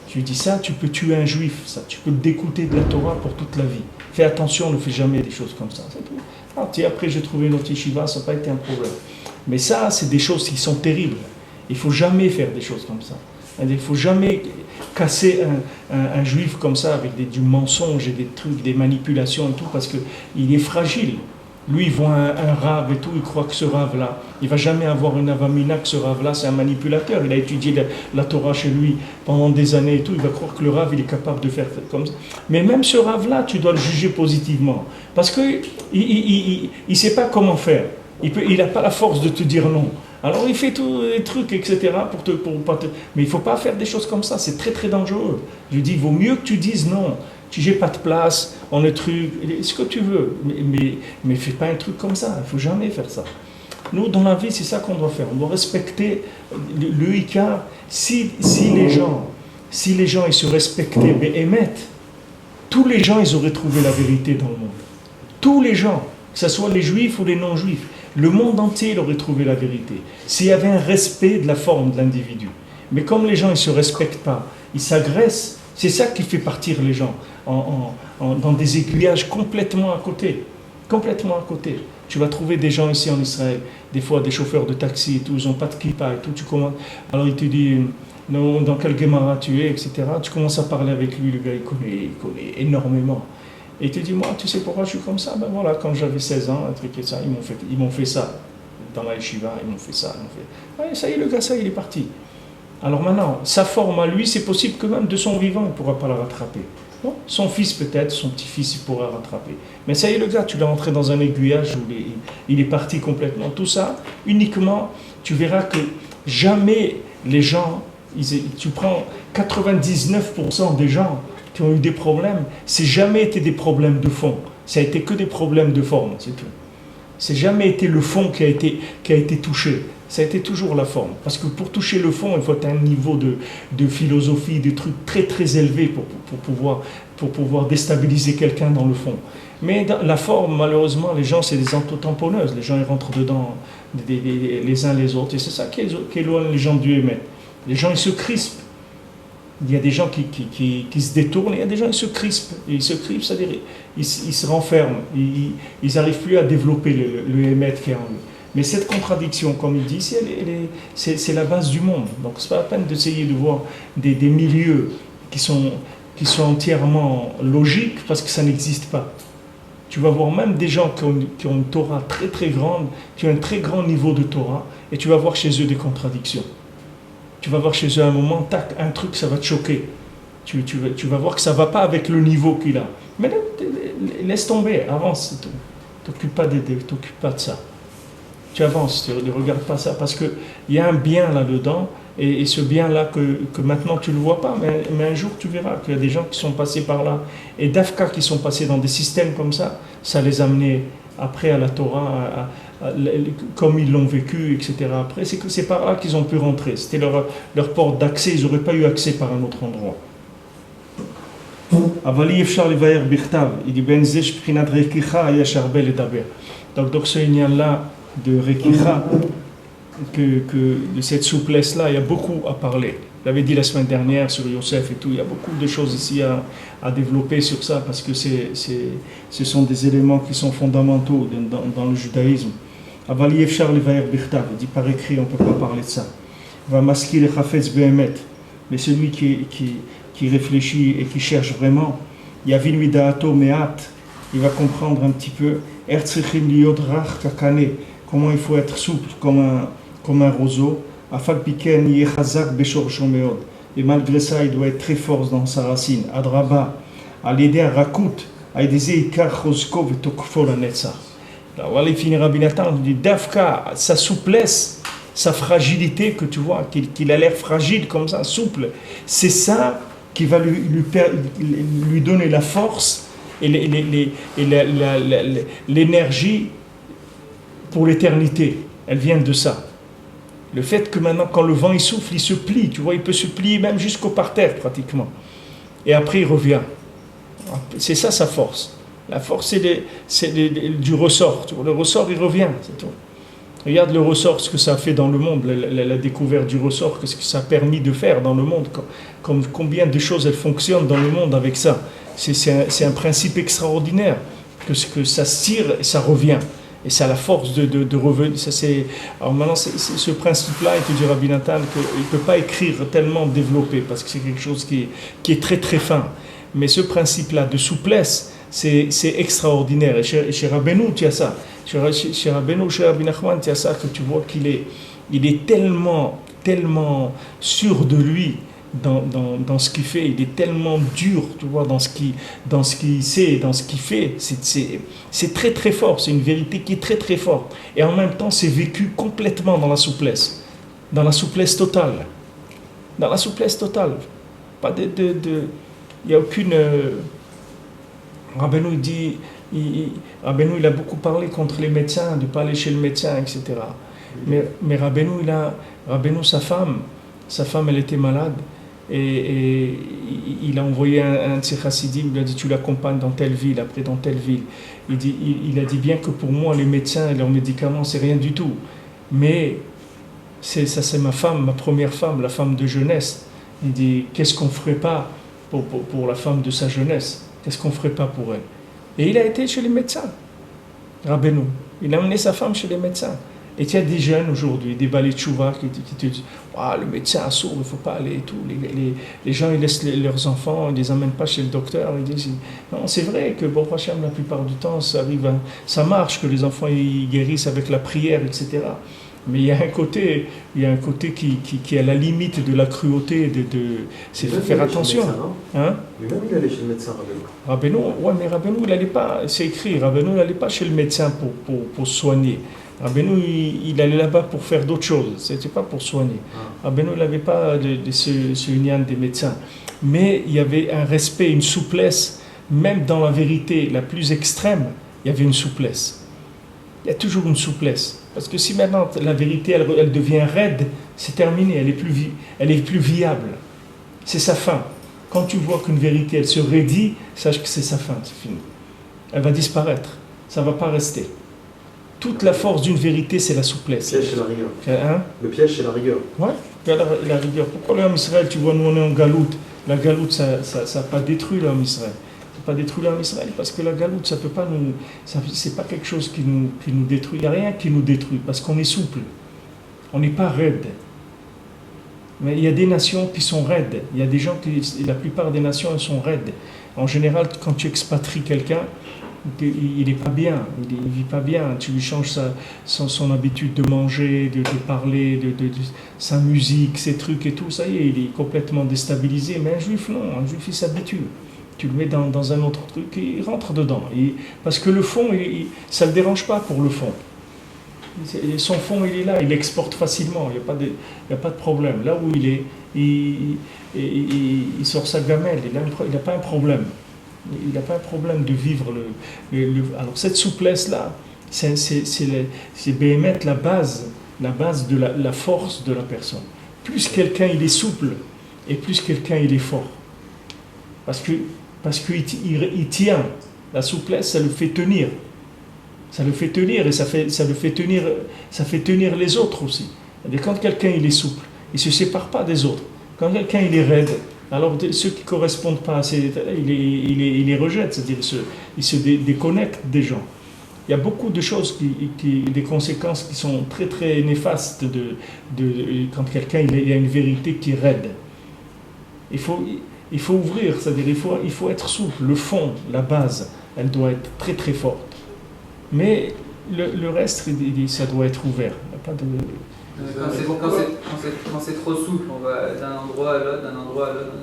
Je lui dis ça, tu peux tuer un juif, ça. Tu peux le dégoûter de la Torah pour toute la vie. Fais attention, ne fais jamais des choses comme ça. C'est tout. Après, j'ai trouvé notre yeshiva, ça n'a pas été un problème. Mais ça, c'est des choses qui sont terribles. Il ne faut jamais faire des choses comme ça. Il ne faut jamais casser un juif comme ça avec du mensonge et des trucs, des manipulations et tout, parce qu'il est fragile. Lui, il voit un rave et tout, il croit que ce rave-là, il ne va jamais avoir une avamina, que ce rave-là, c'est un manipulateur. Il a étudié la Torah chez lui pendant des années et tout, il va croire que le rave, il est capable de faire comme ça. Mais même ce rave-là, tu dois le juger positivement, parce qu'il ne sait pas comment faire. Il n'a pas la force de te dire non. Alors il fait tous les trucs, etc. Mais il ne faut pas faire des choses comme ça, c'est très très dangereux. Je dis, il vaut mieux que tu dises non. Tu n'as pas de place, on est truc, ce que tu veux. Mais fais pas un truc comme ça, il ne faut jamais faire ça. Nous, dans la vie, c'est ça qu'on doit faire. On doit respecter le Icar. Si les gens ils se respectaient, mais émettent, tous les gens, ils auraient trouvé la vérité dans le monde. Tous les gens, que ce soit les juifs ou les non-juifs. Le monde entier il aurait trouvé la vérité. S'il y avait un respect de la forme de l'individu. Mais comme les gens ne se respectent pas, ils s'agressent, c'est ça qui fait partir les gens dans des aiguillages complètement à côté. Complètement à côté. Tu vas trouver des gens ici en Israël, des fois des chauffeurs de taxi et tout, ils n'ont pas de kippa et tout. Alors il te dit dans quel Gemara tu es, etc. Tu commences à parler avec lui, le gars il connaît énormément. Et il te dit, moi, tu sais pourquoi je suis comme ça? Ben voilà, quand j'avais 16 ans, un truc et ça, ils m'ont fait ça. Dans la yeshiva, ils m'ont fait ça. Ouais, ça y est, le gars, ça, il est parti. Alors maintenant, sa forme à lui, c'est possible que même de son vivant, il ne pourra pas la rattraper. Non, son fils peut-être, son petit-fils, il pourra rattraper. Mais ça y est, le gars, tu l'as rentré dans un aiguillage où il est parti complètement. Tout ça, uniquement, tu verras que jamais les gens, tu prends 99% des gens qui ont eu des problèmes, c'est jamais été des problèmes de fond. Ça a été que des problèmes de forme, c'est tout. C'est jamais été le fond qui a été touché. Ça a été toujours la forme. Parce que pour toucher le fond, il faut un niveau de philosophie, des trucs très très élevés pour pouvoir déstabiliser quelqu'un dans le fond. Mais dans la forme, malheureusement, les gens, c'est des autotamponneuses. Les gens, ils rentrent dedans les uns les autres. Et c'est ça qui éloigne les gens du Hémet. Les gens, ils se crispent. Il y a des gens qui se détournent, et il y a des gens qui se crispent. Et ils se crispent, c'est-à-dire ils se renferment. Ils n'arrivent plus à développer le Hémet qui est en eux. Mais cette contradiction, comme il dit ici, c'est la base du monde. Donc ce n'est pas la peine d'essayer de voir des milieux qui sont entièrement logiques, parce que ça n'existe pas. Tu vas voir même des gens qui ont une Torah très très grande, qui ont un très grand niveau de Torah, et tu vas voir chez eux des contradictions. Tu vas voir chez eux à un moment, tac, un truc, ça va te choquer. Tu vas voir que ça ne va pas avec le niveau qu'il a. Mais là, laisse tomber, avance. T'occupe pas de ça. Tu avances, tu ne regardes pas ça, parce qu'il y a un bien là-dedans, et ce bien-là que maintenant tu ne le vois pas, mais un jour tu verras qu'il y a des gens qui sont passés par là, et d'Afka qui sont passés dans des systèmes comme ça les a amenés après à la Torah, comme ils l'ont vécu, etc. Après, c'est par là qu'ils ont pu rentrer, c'était leur porte d'accès, ils n'auraient pas eu accès par un autre endroit. Il dit, donc ce lien-là de Rekicha, de cette souplesse-là, il y a beaucoup à parler. Je l'avais dit la semaine dernière sur Yosef et tout, il y a beaucoup de choses ici à développer sur ça, parce que ce sont des éléments qui sont fondamentaux dans le judaïsme. Il dit par écrit, on ne peut pas parler de ça. Mais celui qui réfléchit et qui cherche vraiment, il va comprendre un petit peu comment il faut être souple comme un roseau. Et malgré ça, il doit être très fort dans sa racine. Adraba, à l'aider à Rakout, à aider Ikar Chozko et Tokfo la Netzach. Alors, il finit Rabbi Nathan, il dit Dafka, sa souplesse, sa fragilité, que tu vois, qu'il a l'air fragile comme ça, souple, c'est ça qui va lui donner la force et l'énergie pour l'éternité. Elle vient de ça. Le fait que maintenant, quand le vent il souffle, il se plie, tu vois, il peut se plier même jusqu'au parterre pratiquement. Et après, il revient. C'est ça sa force. La force, c'est du ressort. Tu vois, le ressort, il revient, c'est tout. Regarde le ressort, ce que ça a fait dans le monde, la découverte du ressort, ce que ça a permis de faire dans le monde, combien de choses elles fonctionnent dans le monde avec ça. C'est un principe extraordinaire, que ça se tire et ça revient. Et ça a la force de revenir. Alors maintenant, ce principe-là, il te dit Rabbi Nathan qu'il ne peut pas écrire tellement développé, parce que c'est quelque chose qui est très très fin. Mais ce principe-là de souplesse, c'est extraordinaire. Et chez Rabbeinu, tu as ça. Chez Rabbeinu, chez Rabbi Nachman, tu as ça, que tu vois qu'il est tellement sûr de lui dans ce qu'il fait. Il est tellement dur, tu vois, dans ce qu'il sait, dans ce qu'il fait. C'est très très fort. C'est une vérité qui est très très forte. Et en même temps, c'est vécu complètement dans la souplesse totale. Dans la souplesse totale. Pas il n'y a aucune... Rabbeinu dit, Rabbeinu il a beaucoup parlé contre les médecins, de ne pas aller chez le médecin, etc. Mais Rabbeinu, sa femme elle était malade, et il a envoyé un de ses chassidim, il a dit tu l'accompagnes dans telle ville, après dans telle ville. Il a dit bien que pour moi les médecins et leurs médicaments c'est rien du tout, mais c'est ma femme, ma première femme, la femme de jeunesse. Il dit qu'est-ce qu'on ne ferait pas pour la femme de sa jeunesse? Qu'est-ce qu'on ne ferait pas pour elle? Et il a été chez les médecins, Rabbeinu. Il a amené sa femme chez les médecins. Et il y a des jeunes aujourd'hui, des balais de chouva qui te disent ah, le médecin a sourd, il ne faut pas aller et tout. Les gens ils laissent leurs enfants, ils ne les amènent pas chez le docteur. Ils disent non, c'est vrai que bon, la plupart du temps, ça marche, que les enfants ils guérissent avec la prière, etc. Mais il y a un côté qui est à la limite de la cruauté, c'est de faire attention. Hein? Mais même il allait chez le médecin, Rabbeinu, ouais, mais Rabbeinu, il n'allait pas, c'est écrit, Rabbeinu, il n'allait pas chez le médecin pour soigner. Rabbeinu, il allait là-bas pour faire d'autres choses, c'était pas pour soigner. Rabbeinu, il n'avait pas ce union des médecins. Mais il y avait un respect, une souplesse, même dans la vérité la plus extrême, il y avait une souplesse. Il y a toujours une souplesse. Parce que si maintenant la vérité elle devient raide, c'est terminé, elle est plus viable. C'est sa fin. Quand tu vois qu'une vérité elle se raidit, sache que c'est sa fin, c'est fini. Elle va disparaître, ça ne va pas rester. Toute la force d'une vérité, c'est la souplesse. Le piège, c'est la rigueur. Hein? Le piège, c'est la rigueur. Ouais, la rigueur. Pourquoi l'homme Israël, tu vois, nous on est en galoute. La galoute, ça n'a pas détruit l'homme Israël. Pas détruire l'homme Israël parce que la galoute ça peut pas nous, c'est pas quelque chose qui nous détruit, il n'y a rien qui nous détruit parce qu'on est souple, on n'est pas raide. Mais il y a des nations qui sont raides, il y a des gens la plupart des nations elles sont raides. En général quand tu expatries quelqu'un, il n'est pas bien, il vit pas bien, tu lui changes son habitude de manger, de parler, de sa musique, ses trucs et tout, ça y est, il est complètement déstabilisé. Mais un juif non, un juif il s'habitue. Tu le mets dans un autre truc, il rentre dedans. Parce que le fond, ça ne le dérange pas pour le fond. Son fond, il est là, il exporte facilement, il n'y a pas de problème. Là où il est, il sort sa gamelle, il n'a pas un problème. Il n'a pas un problème de vivre alors cette souplesse-là, c'est béhémet la base de la force de la personne. Plus quelqu'un il est souple, et plus quelqu'un il est fort. Parce qu'il tient. La souplesse, ça le fait tenir. Ça le fait tenir et ça fait tenir les autres aussi. Et quand quelqu'un il est souple, il ne se sépare pas des autres. Quand quelqu'un il est raide, alors ceux qui ne correspondent pas à ces états-là, il les rejette, c'est-à-dire il se déconnecte des gens. Il y a beaucoup de choses, des conséquences qui sont très très néfastes quand quelqu'un il a une vérité qui est raide. Il faut ouvrir, c'est-à-dire il faut être souple. Le fond, la base, elle doit être très très forte. Mais le reste, ça doit être ouvert. Il n'y a pas de... Quand c'est trop souple, on va d'un endroit à l'autre,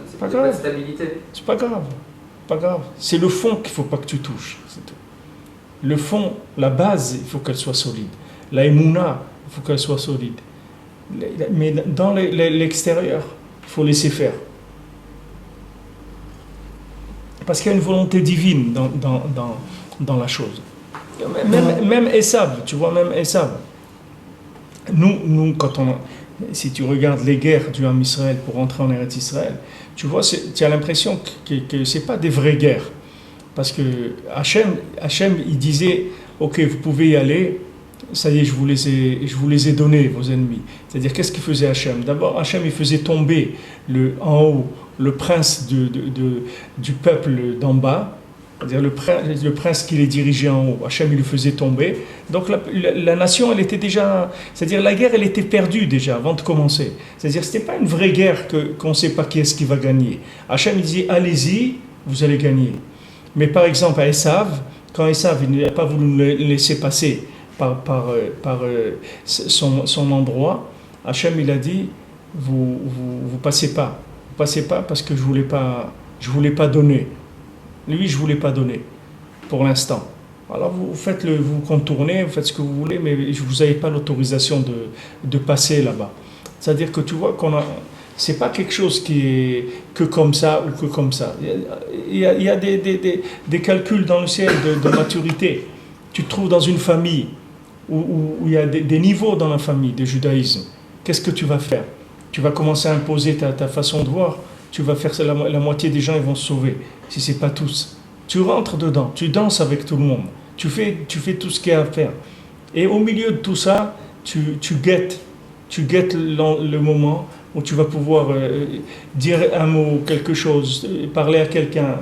c'est pas de stabilité. C'est pas grave. C'est le fond qu'il ne faut pas que tu touches. C'est tout. Le fond, la base, il faut qu'elle soit solide. La émouna, il faut qu'elle soit solide. Mais dans l'extérieur, il faut laisser faire. Parce qu'il y a une volonté divine dans la chose. Même Esav, tu vois, même Esav. Nous, si tu regardes les guerres du Ham Israël pour rentrer en Eretz Israël, tu vois, tu as l'impression que ce n'est pas des vraies guerres. Parce que Hachem, il disait, ok, vous pouvez y aller, ça y est, je vous les ai donnés, vos ennemis. C'est-à-dire, qu'est-ce qu'il faisait Hachem? D'abord, Hachem, il faisait tomber en haut le prince du peuple d'en bas, c'est-à-dire le prince qui les dirigeait en haut. Hachem, il le faisait tomber. Donc la nation, elle était déjà... C'est-à-dire la guerre, elle était perdue déjà avant de commencer. C'est-à-dire ce n'était pas une vraie guerre qu'on ne sait pas qui est-ce qui va gagner. Hachem, il disait, allez-y, vous allez gagner. Mais par exemple, à Esav, quand Esav il n'a pas voulu le laisser passer par son endroit, Hachem, il a dit, vous passez pas. Vous passez pas parce que je voulais pas donner. Lui, je ne voulais pas donner, pour l'instant. Alors, vous contournez, vous faites ce que vous voulez, mais vous n'avez pas l'autorisation de passer là-bas. C'est-à-dire que tu vois c'est pas quelque chose qui est que comme ça ou que comme ça. Il y a des calculs dans le ciel de maturité. Tu te trouves dans une famille où il y a des niveaux dans la famille de judaïsme. Qu'est-ce que tu vas faire? Tu vas commencer à imposer ta façon de voir. Tu vas faire ça, la moitié des gens ils vont se sauver, si ce n'est pas tous. Tu rentres dedans, tu danses avec tout le monde, tu fais tout ce qu'il y a à faire. Et au milieu de tout ça, tu guettes le moment où tu vas pouvoir dire un mot, quelque chose, parler à quelqu'un,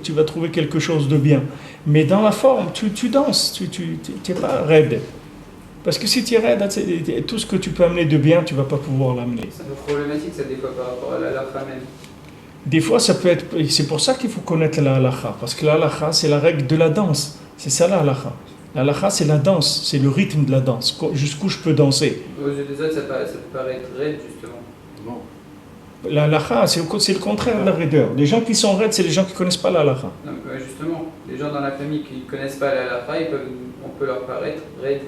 tu vas trouver quelque chose de bien. Mais dans la forme, tu danses, tu n'es pas raide. Parce que si tu es raide, tout ce que tu peux amener de bien, tu ne vas pas pouvoir l'amener. C'est un peu problématique ça des fois par rapport à la halakha même. Des fois, ça peut être. C'est pour ça qu'il faut connaître la halakha. Parce que la halakha, c'est la règle de la danse. C'est ça la halakha. La halakha, c'est la danse, c'est le rythme de la danse. Jusqu'où je peux danser. Aux yeux des autres, ça peut paraître raide justement. Non. La halakha, c'est le contraire de la raideur. Les gens qui sont raides, c'est les gens qui ne connaissent pas la halakha. Donc justement, les gens dans la famille qui ne connaissent pas la halakha, on peut leur paraître raide.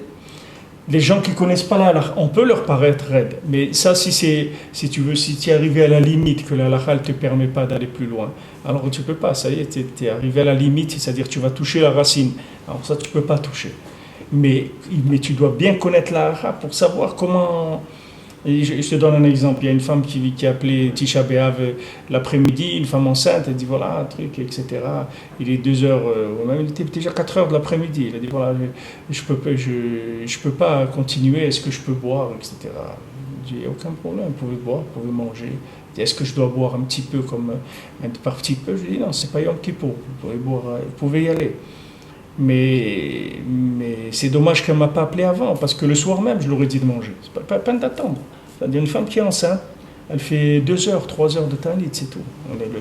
Les gens qui ne connaissent pas la halakha, on peut leur paraître raide. Mais ça, si tu es arrivé à la limite, que la halakha ne te permet pas d'aller plus loin, alors tu ne peux pas. Ça y est, tu es arrivé à la limite, c'est-à-dire que tu vas toucher la racine. Alors ça, tu ne peux pas toucher. Mais tu dois bien connaître la halakha pour savoir comment... Et je te donne un exemple. Il y a une femme qui a appelé Tisha B'Av l'après-midi, une femme enceinte, elle dit voilà, un truc, etc. Il est 2h, même il était déjà 4h de l'après-midi. Elle a dit voilà, je peux pas continuer, est-ce que je peux boire, etc. Je dis aucun problème, vous pouvez boire, vous pouvez manger. Est-ce que je dois boire un petit peu, comme par petit peu? Je dis non, c'est pas Yom Kippour, vous pouvez boire, vous pouvez y aller. Mais c'est dommage qu'elle ne m'a pas appelé avant, parce que le soir même, je l'aurais dit de manger. C'est pas la peine d'attendre. C'est-à-dire une femme qui est enceinte, elle fait 2h, 3h de ta'anit, c'est tout.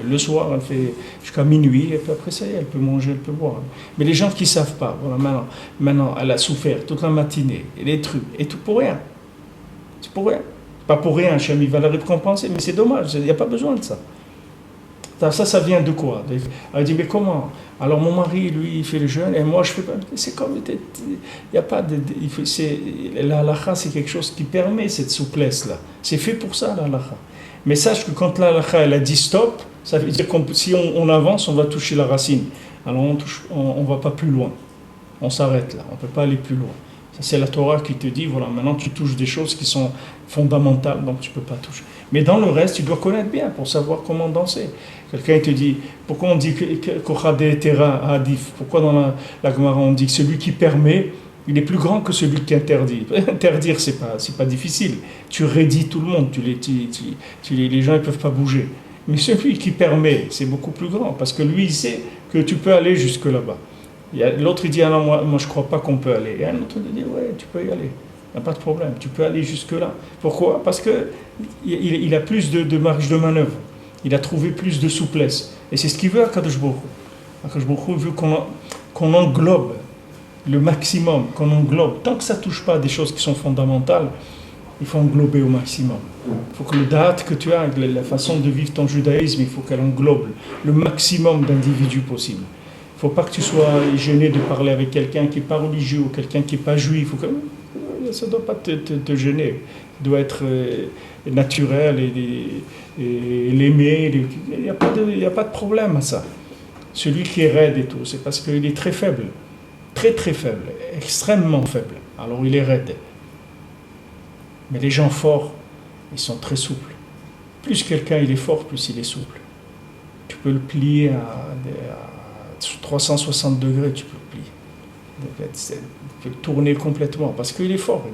Le soir, elle fait jusqu'à minuit, et puis après ça y est, elle peut manger, elle peut boire. Mais les gens qui ne savent pas, voilà, maintenant, elle a souffert toute la matinée, et les trucs, et tout pour rien. C'est pour rien. Pas pour rien, Hachem, il va la récompenser, mais c'est dommage, il n'y a pas besoin de ça. Ça vient de quoi? Elle dit, mais comment? Alors mon mari, lui, il fait le jeûne, et moi, je fais pas. C'est comme, il n'y a pas de... La halakha, c'est quelque chose qui permet cette souplesse-là. C'est fait pour ça, la halakha. Mais sache que quand la halakha, elle a dit stop, ça veut dire que si on avance, on va toucher la racine. Alors on ne va pas plus loin. On s'arrête là, on ne peut pas aller plus loin. Ça, c'est la Torah qui te dit, voilà, maintenant tu touches des choses qui sont fondamentales, donc tu ne peux pas toucher. Mais dans le reste, tu dois connaître bien pour savoir comment danser. Quelqu'un te dit, pourquoi on dit Kochade Tera Adif? Pourquoi dans la Gemara on dit que celui qui permet, il est plus grand que celui qui interdit? Interdire, c'est pas difficile. Tu raidis tout le monde, les gens ne peuvent pas bouger. Mais celui qui permet, c'est beaucoup plus grand, parce que lui, il sait que tu peux aller jusque là-bas. L'autre, il dit, ah non, moi je ne crois pas qu'on peut aller. Et un autre, il dit, ouais, tu peux y aller. Il n'y a pas de problème, tu peux aller jusque-là. Pourquoi? Parce qu'il a plus de marge de manœuvre. Il a trouvé plus de souplesse. Et c'est ce qu'il veut à Kadosh Baruch Hu. Akadosh Baruch Hu veut qu'on englobe le maximum, qu'on englobe. Tant que ça ne touche pas à des choses qui sont fondamentales, il faut englober au maximum. Il faut que le date que tu as, la façon de vivre ton judaïsme, il faut qu'elle englobe le maximum d'individus possible. Il ne faut pas que tu sois gêné de parler avec quelqu'un qui n'est pas religieux ou quelqu'un qui n'est pas juif. Ça ne doit pas te gêner. Ça doit être naturel et l'aimer. Il n'y a pas de problème à ça. Celui qui est raide et tout, c'est parce qu'il est très faible. Très très faible. Extrêmement faible. Alors il est raide. Mais les gens forts, ils sont très souples. Plus quelqu'un il est fort, plus il est souple. Tu peux le plier à 360 degrés, tu peux le plier. Tu peux le tourner complètement, parce qu'il est fort,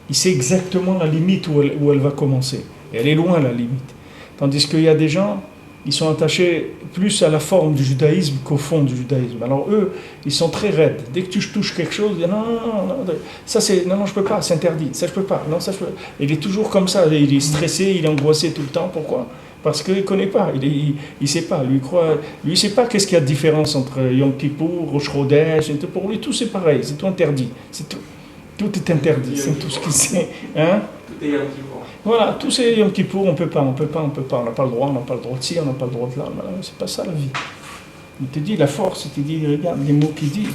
il sait exactement la limite où elle va commencer. Et elle est loin, la limite. Tandis qu'il y a des gens, ils sont attachés plus à la forme du judaïsme qu'au fond du judaïsme. Alors eux, ils sont très raides. Dès que tu touches quelque chose, ils disent non, ça c'est, non, je peux pas, c'est interdit, ça je peux pas, non, ça je peux pas. Il est toujours comme ça, il est stressé, il est angoissé tout le temps. Pourquoi? Parce qu'il ne connaît pas, il ne sait pas. Lui, il ne sait pas qu'est-ce qu'il y a de différence entre Yom Kippour, Rosh Chodesh. Pour lui, tout c'est pareil, c'est tout interdit. C'est tout. Tout est interdit, c'est tout ce qu'il sait. Hein? Tout est Yom Kippour. Voilà, tout c'est Yom Kippour, on ne peut pas. On n'a pas le droit, on n'a pas le droit de ci, on n'a pas le droit de là. C'est pas ça la vie. Il te dit la force, il te dit, regarde les mots qu'il dit.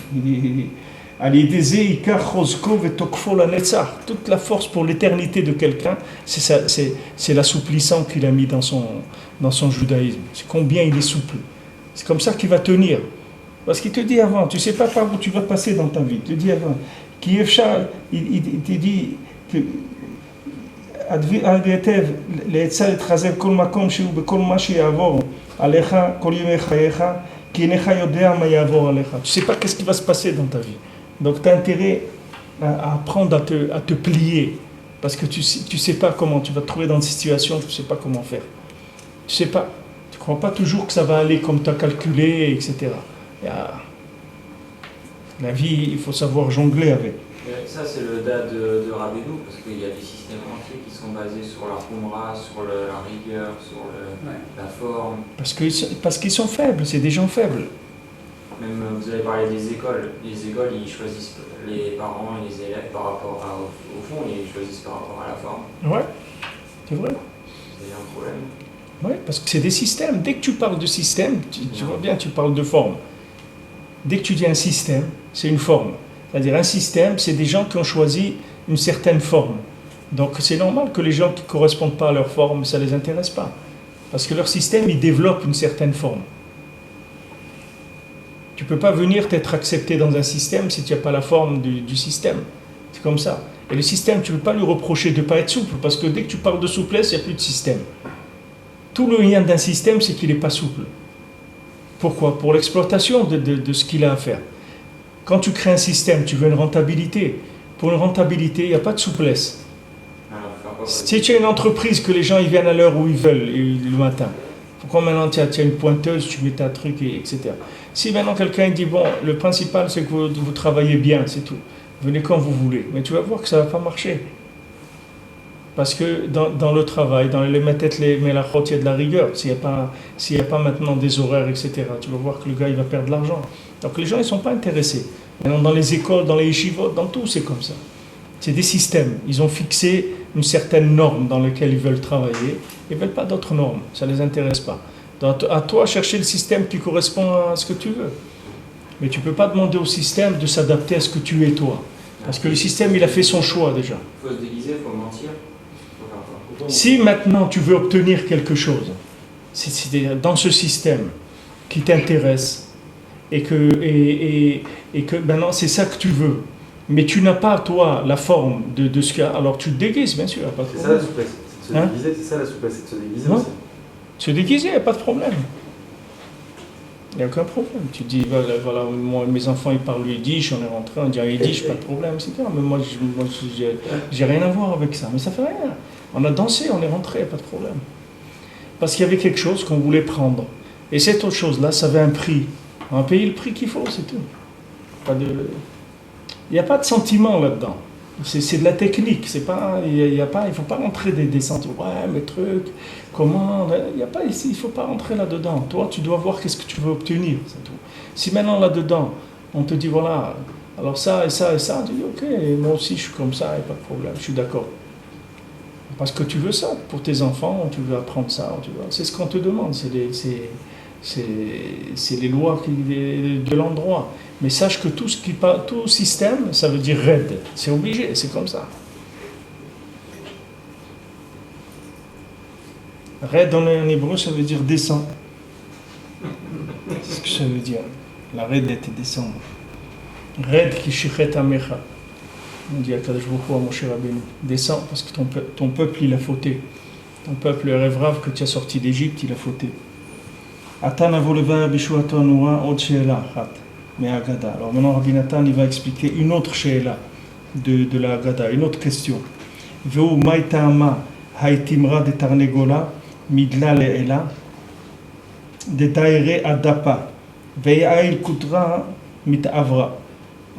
Toute la force pour l'éternité de quelqu'un, c'est l'assouplissant qu'il a mis dans son judaïsme. C'est combien il est souple. C'est comme ça qu'il va tenir. Parce qu'il te dit avant, tu ne sais pas par où tu vas passer dans ta vie. Il te dit avant. Il te dit que tu ne sais pas qu'est-ce qui va se passer dans ta vie. Donc tu as intérêt à apprendre à te plier. Parce que tu sais pas comment, tu vas te trouver dans une situation, tu ne sais pas comment faire. Tu sais pas. Tu ne crois pas toujours que ça va aller comme tu as calculé, etc. La vie, il faut savoir jongler avec. Ça, c'est le dad de Rabbeinu, parce qu'il y a des systèmes entiers qui sont basés sur la khumra, sur la rigueur, sur la forme. Parce qu'ils sont faibles, c'est des gens faibles. Même, vous avez parlé des écoles. Les écoles, ils choisissent les parents et les élèves par rapport au fond, ils choisissent par rapport à la forme. Ouais, c'est vrai. C'est un problème. Oui, parce que c'est des systèmes. Dès que tu parles de système, tu vois bien, tu parles de forme. Dès que tu dis un système, c'est une forme. C'est-à-dire un système, c'est des gens qui ont choisi une certaine forme. Donc c'est normal que les gens qui ne correspondent pas à leur forme, ça ne les intéresse pas. Parce que leur système, il développe une certaine forme. Tu ne peux pas venir t'être accepté dans un système si tu n'as pas la forme du système. C'est comme ça. Et le système, tu ne peux pas lui reprocher de ne pas être souple, parce que dès que tu parles de souplesse, il n'y a plus de système. Tout le lien d'un système, c'est qu'il n'est pas souple. Pourquoi ? Pour l'exploitation de ce qu'il a à faire. Quand tu crées un système, tu veux une rentabilité. Pour une rentabilité, il n'y a pas de souplesse. Si tu as une entreprise que les gens ils viennent à l'heure où ils veulent le matin, pourquoi maintenant tu as une pointeuse, tu mets ta truc, etc. Si maintenant quelqu'un dit, bon, le principal c'est que vous travaillez bien, c'est tout. Venez quand vous voulez. Mais tu vas voir que ça ne va pas marcher. Parce que dans le travail, dans les melachot, il y a de la rigueur. S'il n'y a pas maintenant des horaires, etc., tu vas voir que le gars il va perdre de l'argent. Donc les gens ils ne sont pas intéressés. Maintenant, dans les écoles, dans les yeshivot, dans tout, c'est comme ça. C'est des systèmes. Ils ont fixé une certaine norme dans laquelle ils veulent travailler. Ils ne veulent pas d'autres normes. Ça ne les intéresse pas. Donc, à toi, chercher le système qui correspond à ce que tu veux. Mais tu ne peux pas demander au système de s'adapter à ce que tu es toi. Parce que le système, il a fait son choix déjà. Il faut se déguiser, il faut mentir. Si maintenant tu veux obtenir quelque chose, c'est dans ce système qui t'intéresse et que maintenant c'est ça que tu veux, mais tu n'as pas toi la forme de ce qu'il y a, alors tu te déguises bien sûr. Pas de c'est ça la souplesse, c'est de se déguiser, c'est ça la souplesse, c'est de se déguiser aussi. Se déguiser, il n'y a pas de problème. Il n'y a aucun problème. Tu dis, voilà, moi, mes enfants ils parlent yiddish, on est rentré, on dit yiddish, pas de problème, etc. Mais moi, j'ai rien à voir avec ça, mais ça fait rien. On a dansé, on est rentré, pas de problème. Parce qu'il y avait quelque chose qu'on voulait prendre. Et cette autre chose-là, ça avait un prix. On a payé le prix qu'il faut, c'est tout. Il n'y a pas de sentiment là-dedans. C'est de la technique. Il ne faut pas rentrer des sentiments. Ouais, mes trucs, comment. Il ne faut pas rentrer là-dedans. Toi, tu dois voir qu'est-ce que tu veux obtenir, c'est tout. Si maintenant là-dedans, on te dit, voilà, alors ça et ça et ça, tu dis, ok, moi aussi je suis comme ça, il n'y a pas de problème, je suis d'accord. Parce que tu veux ça pour tes enfants, tu veux apprendre ça, c'est ce qu'on te demande, c'est les lois de l'endroit. Mais sache que tout système, ça veut dire raid, c'est obligé, c'est comme ça. Raid en hébreu, ça veut dire descend. C'est ce que ça veut dire. La raid était descendre. Raid qui shichet amecha. On dit à Kadosh Baruch Hu à Moshe Rabbeinu, descends parce que ton peuple il a fauté. Ton peuple, le Revrav que tu as sorti d'Égypte, il a fauté. Atan avoleva bishuato noura od sheela chat me agada. Alors maintenant Rabbi Nathan il va expliquer une autre sheela de la Agada, une autre question. Veu maitama haitimra de tarnegola midla leela de taire adapa ve'ail kutra mit avra.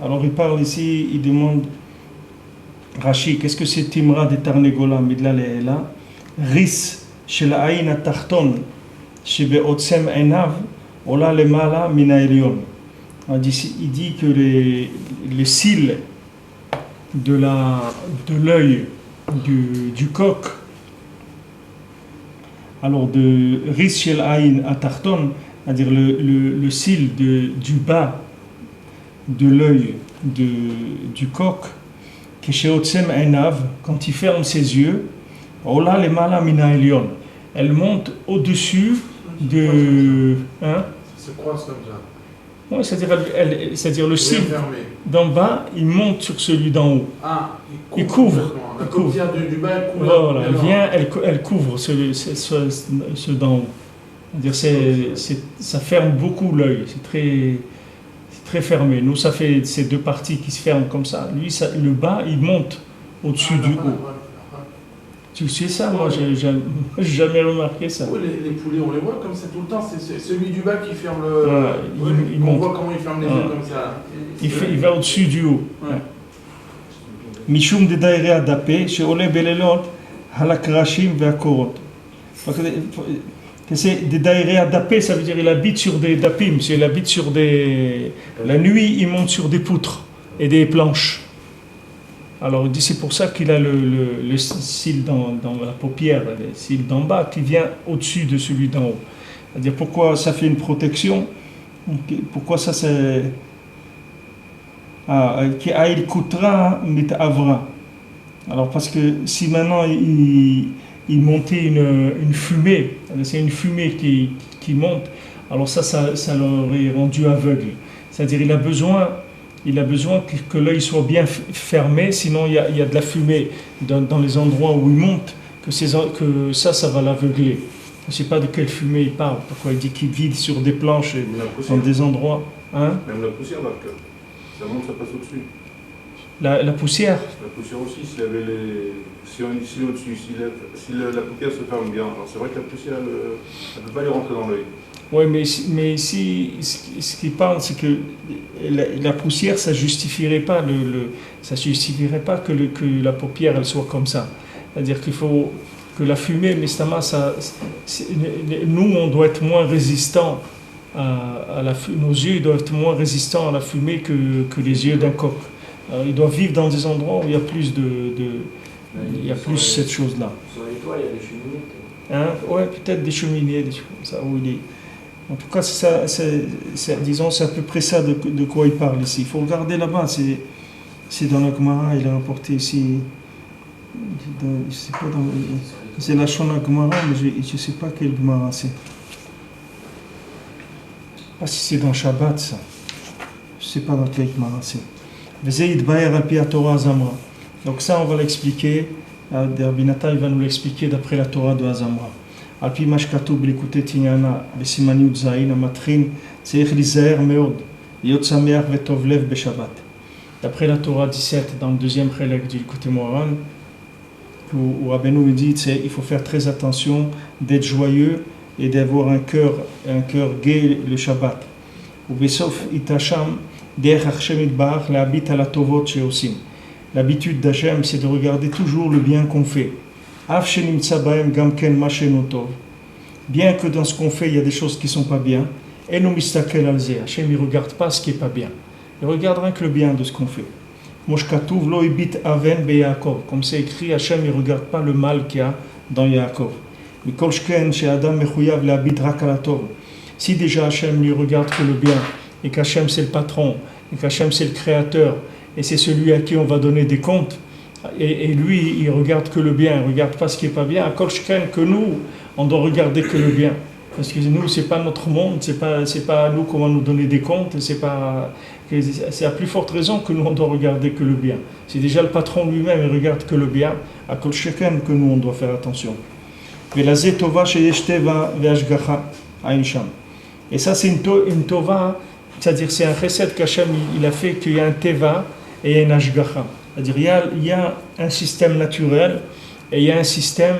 Alors il parle ici, il demande Rashi, qu'est-ce que c'est Timra de Tarnegola, Midla Le'ela? Ris, shel Aïn Atachton, shebe Otsem Enav, Ola Lemala Mina Elion. Il dit que les cils de l'œil du coq, alors de Ris shel Aïn Atachton, c'est-à-dire le cil du bas de l'œil du coq, quand il ferme ses yeux, elle monte au-dessus de. Hein? Se croise comme ça. Ouais, c'est-à-dire le cil d'en bas, il monte sur celui d'en haut. Ah, il couvre. La paupière du bas, elle couvre. Voilà, elle couvre ce d'en haut. C'est-à-dire ça ferme beaucoup l'œil. C'est très fermé. Nous, ça fait ces deux parties qui se ferment comme ça. Lui, le bas, il monte au-dessus du haut. Tu sais ça, moi, j'ai jamais remarqué ça. Oui, les poulets, on les voit comme ça tout le temps. C'est celui du bas qui ferme le. Il on monte. voit comment il ferme les yeux comme ça. Il va au-dessus du haut. Ouais. משום דדיירי הדפה שעולה בלילות על הקרשים והקורות. Des daïrés adapés, ça veut dire il habite sur des dapim, il habite sur des... La nuit, il monte sur des poutres et des planches. Alors il dit c'est pour ça qu'il a le cil dans la paupière, le cil d'en bas qui vient au-dessus de celui d'en haut. C'est-à-dire pourquoi ça fait une protection, pourquoi ça c'est... Qui aïl kutra mit avra. Alors parce que si maintenant il montait une fumée, c'est une fumée qui monte, alors ça l'aurait rendu aveugle. C'est-à-dire il a besoin que l'œil soit bien fermé, sinon il y a de la fumée dans les endroits où il monte, que ça va l'aveugler. Je ne sais pas de quelle fumée il parle, pourquoi il dit qu'il vide sur des planches dans des endroits. Hein? Même la poussière, là, ça monte, ça passe au-dessus. La poussière. La poussière aussi, s'il avait si au-dessus, si la paupière se ferme bien, alors c'est vrai que la poussière, elle ne peut pas lui rentrer dans l'œil. Oui, mais ici, ce qu'il parle, c'est que la poussière, ça justifierait pas que la paupière elle soit comme ça. C'est-à-dire qu'il faut que la fumée, mais nous, on doit être moins résistants nos yeux doivent être moins résistants à la fumée que les yeux d'un coq. Alors, ils doivent vivre dans des endroits où il y a plus cette chose-là. Sur les toits, il y a des cheminées. Hein? Ouais, peut-être des cheminées, des choses comme ça. Où il est. En tout cas, disons, c'est à peu près ça de quoi il parle ici. Il faut regarder là-bas, c'est dans le Gemara, il a rapporté ici. C'est la Shona Gemara, mais je ne sais pas quel Gemara c'est. Je ne sais pas si c'est dans Shabbat, ça. Je ne sais pas dans quel Gemara c'est. Donc ça, on va l'expliquer. Rabbi Natan va nous l'expliquer d'après la Torah de Azamra. על פי מה שכתוב בליקוטי תניאנה בסימן י"ז המתחיל צריך להיזהר מאוד להיות שמח וטוב לב בשבת. D'après la Torah 17 dans le deuxième prélègue du Likutei Moharan, où Rabbeinu dit il faut faire très attention d'être joyeux et d'avoir un cœur gai le Shabbat. ובסוף יתשם דרך השם יתברך להביט על הטובות שעושים. L'habitude d'Hachem, c'est de regarder toujours le bien qu'on fait. Bien que dans ce qu'on fait, il y a des choses qui ne sont pas bien, et nous mistakel alze. Hachem ne regarde pas ce qui n'est pas bien. Il regarde rien que le bien de ce qu'on fait. Comme c'est écrit, Hachem ne regarde pas le mal qu'il y a dans Yaakov. Si déjà Hachem ne regarde que le bien, et qu'Hachem c'est le patron, et qu'Hachem c'est le créateur, et c'est celui à qui on va donner des comptes, et lui, il regarde que le bien, il ne regarde pas ce qui n'est pas bien. À Kolchken, que nous, on doit regarder que le bien. Parce que nous, ce n'est pas notre monde, ce n'est pas à nous qu'on va nous donner des comptes, c'est à plus forte raison que nous, on doit regarder que le bien. C'est déjà le patron lui-même, il regarde que le bien. À Kolchken, que nous, on doit faire attention. Et ça, c'est une tova, c'est-à-dire c'est un chesed qu'Hachem il a fait qu'il y a un teva et il y a un ashgacha. C'est-à-dire il y a un système naturel et il y a un système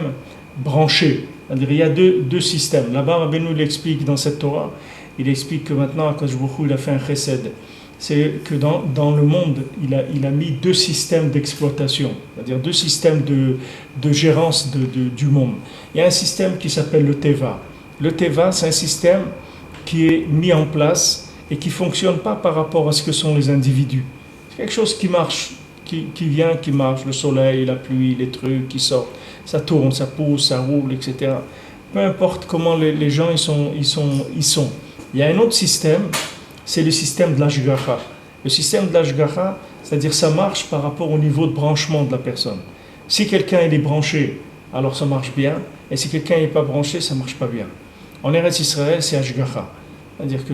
branché. C'est-à-dire il y a deux systèmes. Là-bas, Rabbeinu l'explique dans cette Torah. Il explique que maintenant, Akadosh Baruch Hu, il a fait un chesed. C'est que dans le monde, il a mis deux systèmes d'exploitation, c'est-à-dire deux systèmes de gérance du monde. Il y a un système qui s'appelle le teva. Le teva, c'est un système qui est mis en place et qui ne fonctionne pas par rapport à ce que sont les individus. C'est quelque chose qui marche. Qui vient, qui marche, le soleil, la pluie, les trucs qui sortent, ça tourne, ça pousse, ça roule, etc. Peu importe comment les gens ils sont. Il y a un autre système, c'est le système de l'ashgacha. Le système de l'ashgacha, c'est-à-dire ça marche par rapport au niveau de branchement de la personne. Si quelqu'un il est branché, alors ça marche bien, et si quelqu'un n'est pas branché, ça ne marche pas bien. En Eretz Israël, c'est ashgacha. C'est-à-dire que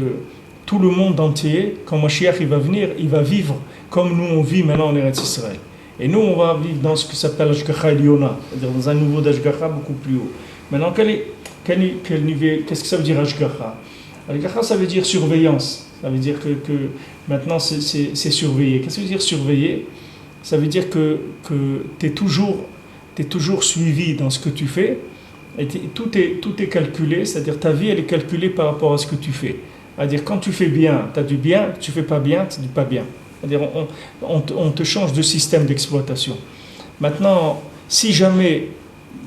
tout le monde entier, quand Mashiach il va venir, il va vivre comme nous on vit maintenant en Eretz Israël. Et nous on va vivre dans ce que s'appelle l'Ashgacha Eliona, c'est-à-dire dans un niveau d'Ashgacha beaucoup plus haut. Maintenant, quel niveau, qu'est-ce que ça veut dire Ashgacha? Ashgacha, ça veut dire surveillance. Ça veut dire que maintenant c'est surveillé. Qu'est-ce que ça veut dire surveiller? Ça veut dire que tu es toujours tu es toujours suivi dans ce que tu fais, et tout est calculé, c'est-à-dire ta vie elle est calculée par rapport à ce que tu fais. C'est-à-dire quand tu fais bien, tu as du bien, tu fais pas bien, tu dis pas bien. C'est-à-dire on te change de système d'exploitation. Maintenant, si jamais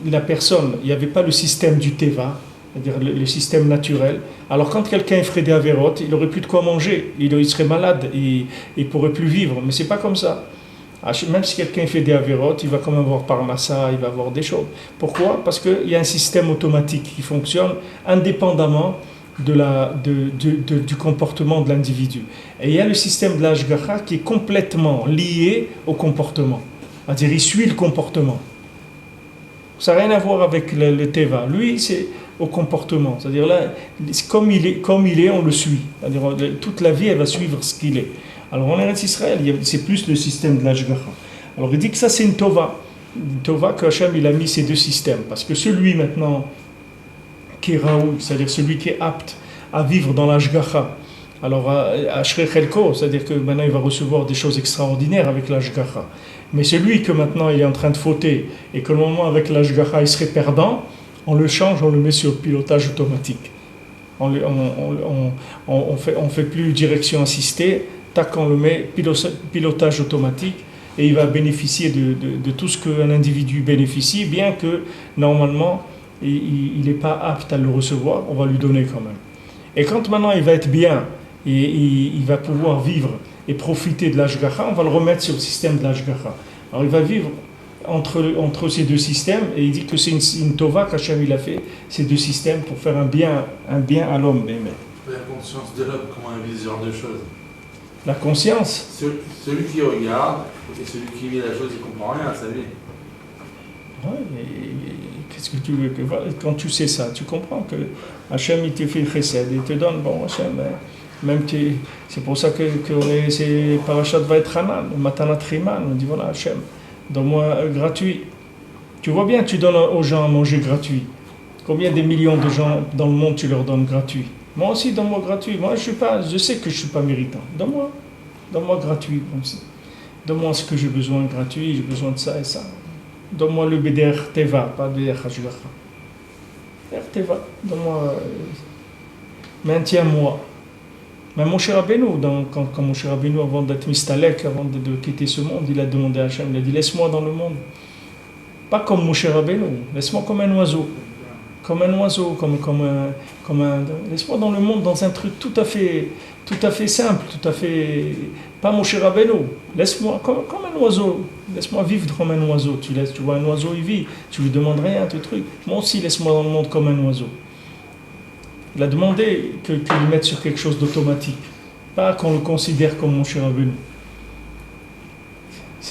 la personne, il n'y avait pas le système du Teva, c'est-à-dire le système naturel, alors quand quelqu'un ferait des avérotes, il n'aurait plus de quoi manger, il serait malade, il ne pourrait plus vivre, mais ce n'est pas comme ça. Même si quelqu'un fait des avérotes, il va quand même avoir parnassa, il va avoir des choses. Pourquoi ? Parce qu'il y a un système automatique qui fonctionne indépendamment du comportement de l'individu. Et il y a le système de l'ashgacha qui est complètement lié au comportement. C'est-à-dire il suit le comportement. Ça n'a rien à voir avec le teva. Lui, c'est au comportement. C'est-à-dire là, comme il est, on le suit. C'est-à-dire toute la vie, elle va suivre ce qu'il est. Alors en Eretz Israël, c'est plus le système de l'ashgacha. Alors il dit que ça, c'est une tova. Une tova que Hachem, il a mis ces deux systèmes. Parce que celui maintenant qui est raoul, c'est-à-dire celui qui est apte à vivre dans l'ashgacha, alors Ashrei Chelko, c'est-à-dire que maintenant il va recevoir des choses extraordinaires avec l'ashgacha. Mais celui que maintenant il est en train de fauter et que normalement avec l'ashgacha il serait perdant, on le change, on le met sur le pilotage automatique. On fait plus direction assistée, tac, on le met pilotage automatique et il va bénéficier de tout ce qu'un individu bénéficie, bien que normalement il n'est pas apte à le recevoir, on va lui donner quand même. Et quand maintenant il va être bien et il va pouvoir vivre et profiter de l'ashgacha, on va le remettre sur le système de l'ashgacha. Alors il va vivre entre ces deux systèmes et il dit que c'est une tova qu'Hachem il a fait, ces deux systèmes pour faire un bien à l'homme. La conscience de l'homme, comment il vit ce genre de choses? La conscience. Celui qui regarde et celui qui vit la chose, il ne comprend rien à sa vie. Ouais, qu'est-ce que tu veux que quand tu sais ça, tu comprends que Hachem il te fait le chesed, il te donne, bon Hachem, même c'est pour ça que c'est Parashat Vaetchanan, Matanat Riman, on dit voilà Hachem, donne-moi gratuit. Tu vois bien, tu donnes aux gens à manger gratuit. Combien de millions de gens dans le monde tu leur donnes gratuit? Moi aussi, donne-moi gratuit. Moi, je sais que je ne suis pas méritant. Donne-moi gratuit. Donne-moi ce que j'ai besoin gratuit, j'ai besoin de ça et ça. Donne-moi le BDR Teva, pas BDR Hashgacha. BDR Teva, donne-moi. Maintiens-moi. Mais Moshe Rabbeinu, quand Moshe Rabbeinu, avant d'être mistalek, avant de quitter ce monde, il a demandé à Hachem, il a dit laisse-moi dans le monde. Pas comme Moshe Rabbeinu, laisse-moi comme un oiseau. Comme un oiseau, laisse-moi dans le monde dans un truc tout à fait simple, tout à fait. Pas Moshe Rabbeinu, laisse-moi comme un oiseau, laisse-moi vivre comme un oiseau. Tu vois un oiseau, il vit, tu lui demandes rien, tout truc. Moi aussi, laisse-moi dans le monde comme un oiseau. Il a demandé qu'il le mette sur quelque chose d'automatique, pas qu'on le considère comme Moshe Rabbeinu.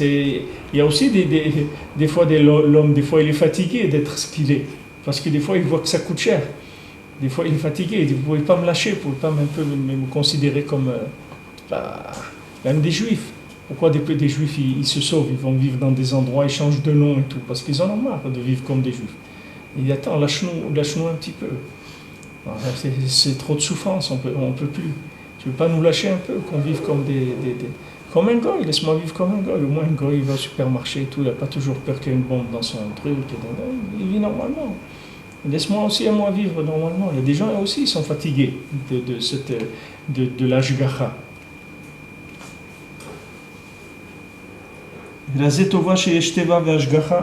Il y a aussi des fois l'homme, des fois il est fatigué d'être ce qu'il est. Parce que des fois, il voit que ça coûte cher. Des fois, il est fatigué. Il dit, vous ne pouvez pas me lâcher, vous ne pouvez pas me considérer comme... même des juifs. Pourquoi des juifs, ils se sauvent, ils vont vivre dans des endroits, ils changent de nom et tout. Parce qu'ils en ont marre de vivre comme des juifs. Il dit, attends, lâche-nous un petit peu. C'est trop de souffrance, on peut plus. Tu ne veux pas nous lâcher un peu, qu'on vive comme comme un goy, laisse-moi vivre comme un goy. Au moins, un goy, il va au supermarché et tout, il n'a pas toujours peur qu'il y ait une bombe dans son truc. Il vit normalement. Laisse-moi aussi à moi vivre normalement. Il y a des gens aussi qui sont fatigués de l'ashgacha. ולזה טובה שיש טבע והשגחה,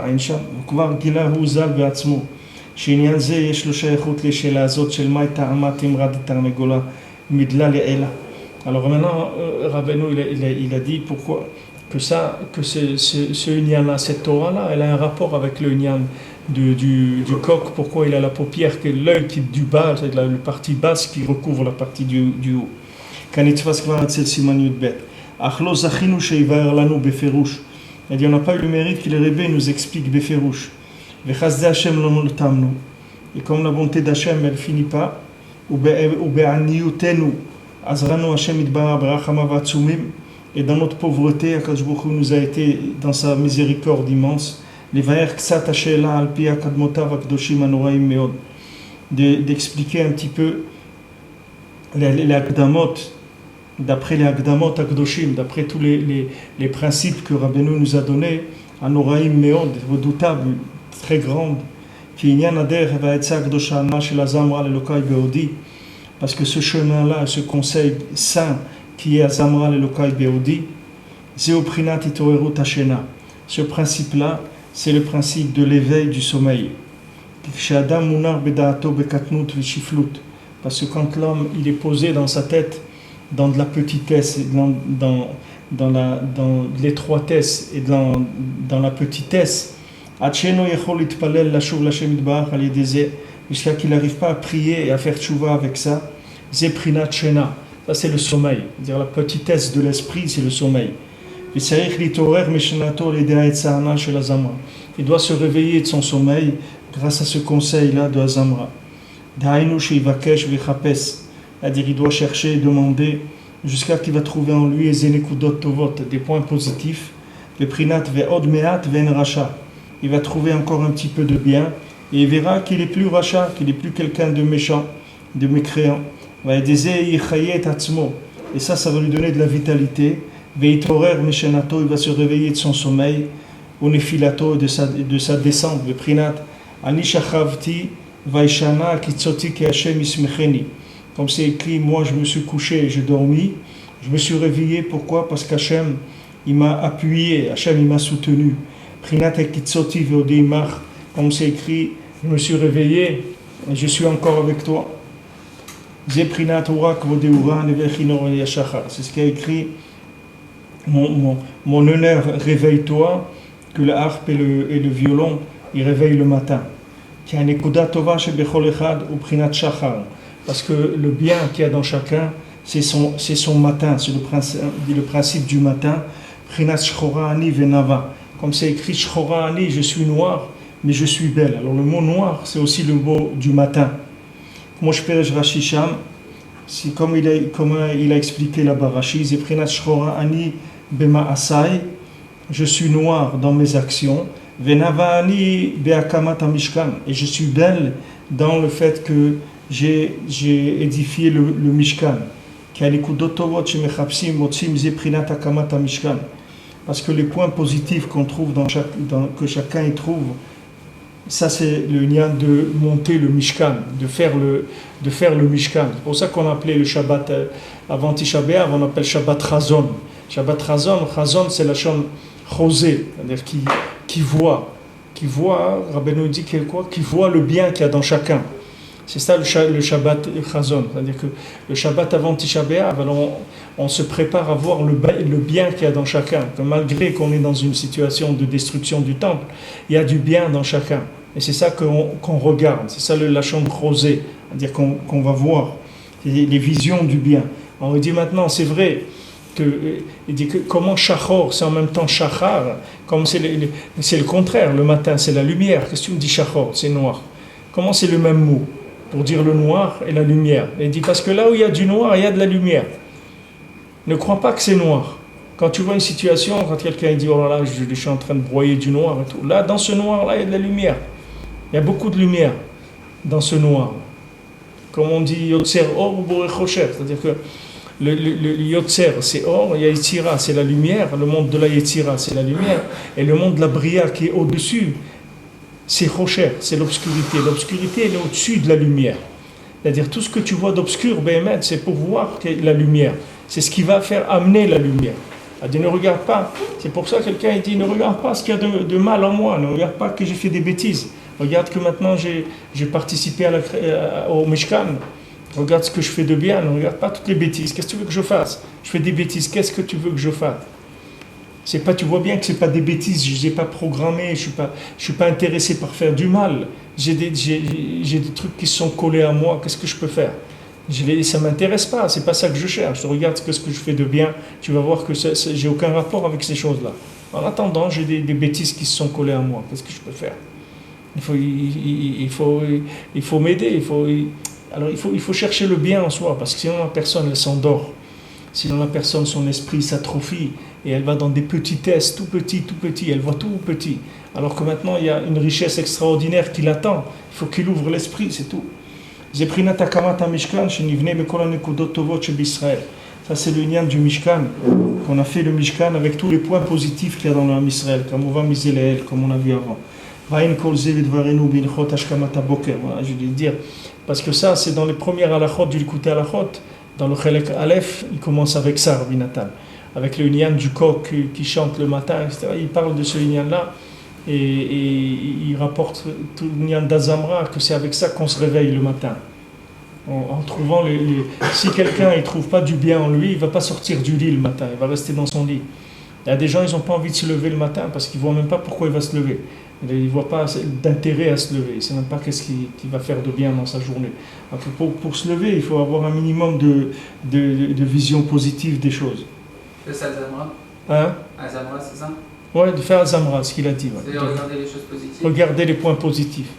כבר גילה הוא ז"ל בעצמו, שעניין זה יש לו שייכות לשאלה הזאת של מה טעמה תמרד תרנגולה מדלה לאלה. Alors maintenant, Rabbeinu, il a dit pourquoi que ce Inyan-là, cette Torah-là, elle a un rapport avec le Inyan du coq, pourquoi il a la paupière, que l'œil qui est du bas, c'est la partie basse qui recouvre la partie du haut. כנתפס כבר אצל סימן י"ב. אך לא זכינו שיבהר לנו בפירוש. On n'a pas eu le mérite que le Rebbe nous explique בפירוש. וחסדי השם לא נתמנו. Et comme la bonté d'Hachem, elle finit pas, ובעניותנו עזרנו השם יתברך ברחמיו העצומים, et dans notre pauvreté, הקדוש ברוך הוא nous a été dans sa miséricorde immense, לבאר קצת השאלה על פי הקדמותיו הקדושים הנוראים מאוד, d'expliquer un petit peu les הקדמות, d'après les הקדמות הקדושים, d'après tous les principes que Rabbeinu nous a donnés, Anoraim Meod, redoutable, très grande, qui Inyan Ader va être Sakdoshana chez la Zamra l'Elokai Beodi, parce que ce chemin-là, ce conseil saint qui est à Zamra l'Elokai Beodi, Zeoprinat Itoeru Tashena. Ce principe-là, c'est le principe de l'éveil du sommeil. Shadam Munar Bedaato Bekatnut Vishiflut. Parce que quand l'homme il est posé dans sa tête, dans de la petitesse, dans l'étroitesse et dans la petitesse, jusqu'à qu'il n'arrive pas à prier et à faire tchouva avec ça, Zeprinat Shena. Ça c'est le sommeil. C'est-à-dire la petitesse de l'esprit, c'est le sommeil. Il doit se réveiller de son sommeil grâce à ce conseil-là de Azamra. C'est-à-dire il doit chercher et demander jusqu'à qu'il va trouver en lui des points positifs. Il va trouver encore un petit peu de bien et il verra qu'il est plus rachat, qu'il est plus quelqu'un de méchant, de mécréant. Et ça va lui donner de la vitalité. Il va se réveiller de son sommeil, de sa descente. Comme c'est écrit, moi je me suis couché et j'ai dormi. Je me suis réveillé, pourquoi? Parce qu'Hachem il m'a appuyé, Hachem il m'a soutenu. Comme c'est écrit, je me suis réveillé et je suis encore avec toi. C'est ce qui a écrit. Mon honneur, réveille-toi, que la harpe et le violon, ils réveillent le matin. Parce que le bien qu'il y a dans chacun, c'est son matin, c'est le principe du matin. Comme c'est écrit, je suis noir, mais je suis belle. Alors le mot noir, c'est aussi le mot du matin. C'est comme il a expliqué là-bas, Rashi, je suis noir dans mes actions, et je suis belle dans le fait que j'ai édifié le Mishkan. Parce que les points positifs qu'on trouve que chacun y trouve, ça c'est le lien de monter le Mishkan, de faire le Mishkan. C'est pour ça qu'on appelait le Shabbat avant Tisha B'Av, on appelle Shabbat Chazon. Shabbat Chazon c'est la chambre Chosé, c'est-à-dire qui voit, Rabbeinu dit quoi? Qui voit le bien qu'il y a dans chacun. C'est ça le Shabbat Chazon, c'est-à-dire que le Shabbat avant Tisha B'Av, on se prépare à voir le bien qu'il y a dans chacun, que malgré qu'on est dans une situation de destruction du temple, il y a du bien dans chacun. Et c'est ça qu'on regarde, c'est ça la chambre Chosé, c'est-à-dire qu'on va voir les visions du bien. On dit maintenant, c'est vrai, il dit que comment Shachor, c'est en même temps Shachar, comme c'est le contraire, le matin c'est la lumière. Qu'est-ce que tu me dis Shachor, c'est noir? Comment c'est le même mot pour dire le noir et la lumière? Il dit parce que là où il y a du noir, il y a de la lumière. Ne crois pas que c'est noir. Quand tu vois une situation, quand quelqu'un dit oh là là, je suis en train de broyer du noir et tout, là dans ce noir là il y a de la lumière. Il y a beaucoup de lumière dans ce noir. Comme on dit Yotzer Or ou Borechosher, c'est-à-dire que le Yotzer c'est Or, Yetzira c'est la lumière, le monde de la Yetzira c'est la lumière, et le monde de la Bria qui est au-dessus, c'est Chosher, c'est l'obscurité. L'obscurité elle est au-dessus de la lumière. C'est-à-dire tout ce que tu vois d'obscur, c'est pour voir la lumière. C'est ce qui va faire amener la lumière. Elle dit ne regarde pas. C'est pour ça que quelqu'un dit ne regarde pas ce qu'il y a de mal en moi. Ne regarde pas que j'ai fait des bêtises. Regarde que maintenant j'ai participé au Mishkan. Regarde ce que je fais de bien. Ne regarde pas toutes les bêtises. Qu'est-ce que tu veux que je fasse? Je fais des bêtises. Qu'est-ce que tu veux que je fasse? C'est pas, tu vois bien que c'est pas des bêtises. Je les ai pas programmées. Je suis pas intéressé par faire du mal. J'ai des trucs qui sont collés à moi. Qu'est-ce que je peux faire? Ça m'intéresse pas. C'est pas ça que je cherche. Je regarde ce que je fais de bien. Tu vas voir que j'ai aucun rapport avec ces choses-là. En attendant, j'ai des bêtises qui se sont collées à moi. Qu'est-ce que je peux faire? Il faut m'aider. Il faut chercher le bien en soi, parce que sinon la personne elle s'endort. Sinon la personne, son esprit s'atrophie et elle va dans des petitesses, tout petit, elle voit tout petit. Alors que maintenant il y a une richesse extraordinaire qui l'attend. Il faut qu'il ouvre l'esprit, c'est tout. Ça c'est le lien du Mishkan. qu'on a fait le Mishkan avec tous les points positifs qu'il y a dans l'Am Israël, comme on va miser les comme on a vu avant. Voilà, je vais dire, parce que ça, c'est dans les premières halachot du Likutei halachot, dans le Chelek Aleph, il commence avec ça, Rabbi Nathan, avec le Inyan du coq qui chante le matin, etc. Il parle de ce Inyan-là, et il rapporte tout l'Inyan d'Azamra, que c'est avec ça qu'on se réveille le matin. En trouvant si quelqu'un ne trouve pas du bien en lui, il ne va pas sortir du lit le matin, il va rester dans son lit. Il y a des gens, ils n'ont pas envie de se lever le matin parce qu'ils ne voient même pas pourquoi il va se lever. Il ne voit pas d'intérêt à se lever, il ne sait même pas qu'est-ce qui va faire de bien dans sa journée. Donc pour se lever, il faut avoir un minimum de vision positive des choses. C'est ça, Azamra? Hein? Azamra, c'est ça? Ouais, de faire Azamra, ce qu'il a dit. Ouais. C'est regarder les choses positives. Regarder les points positifs.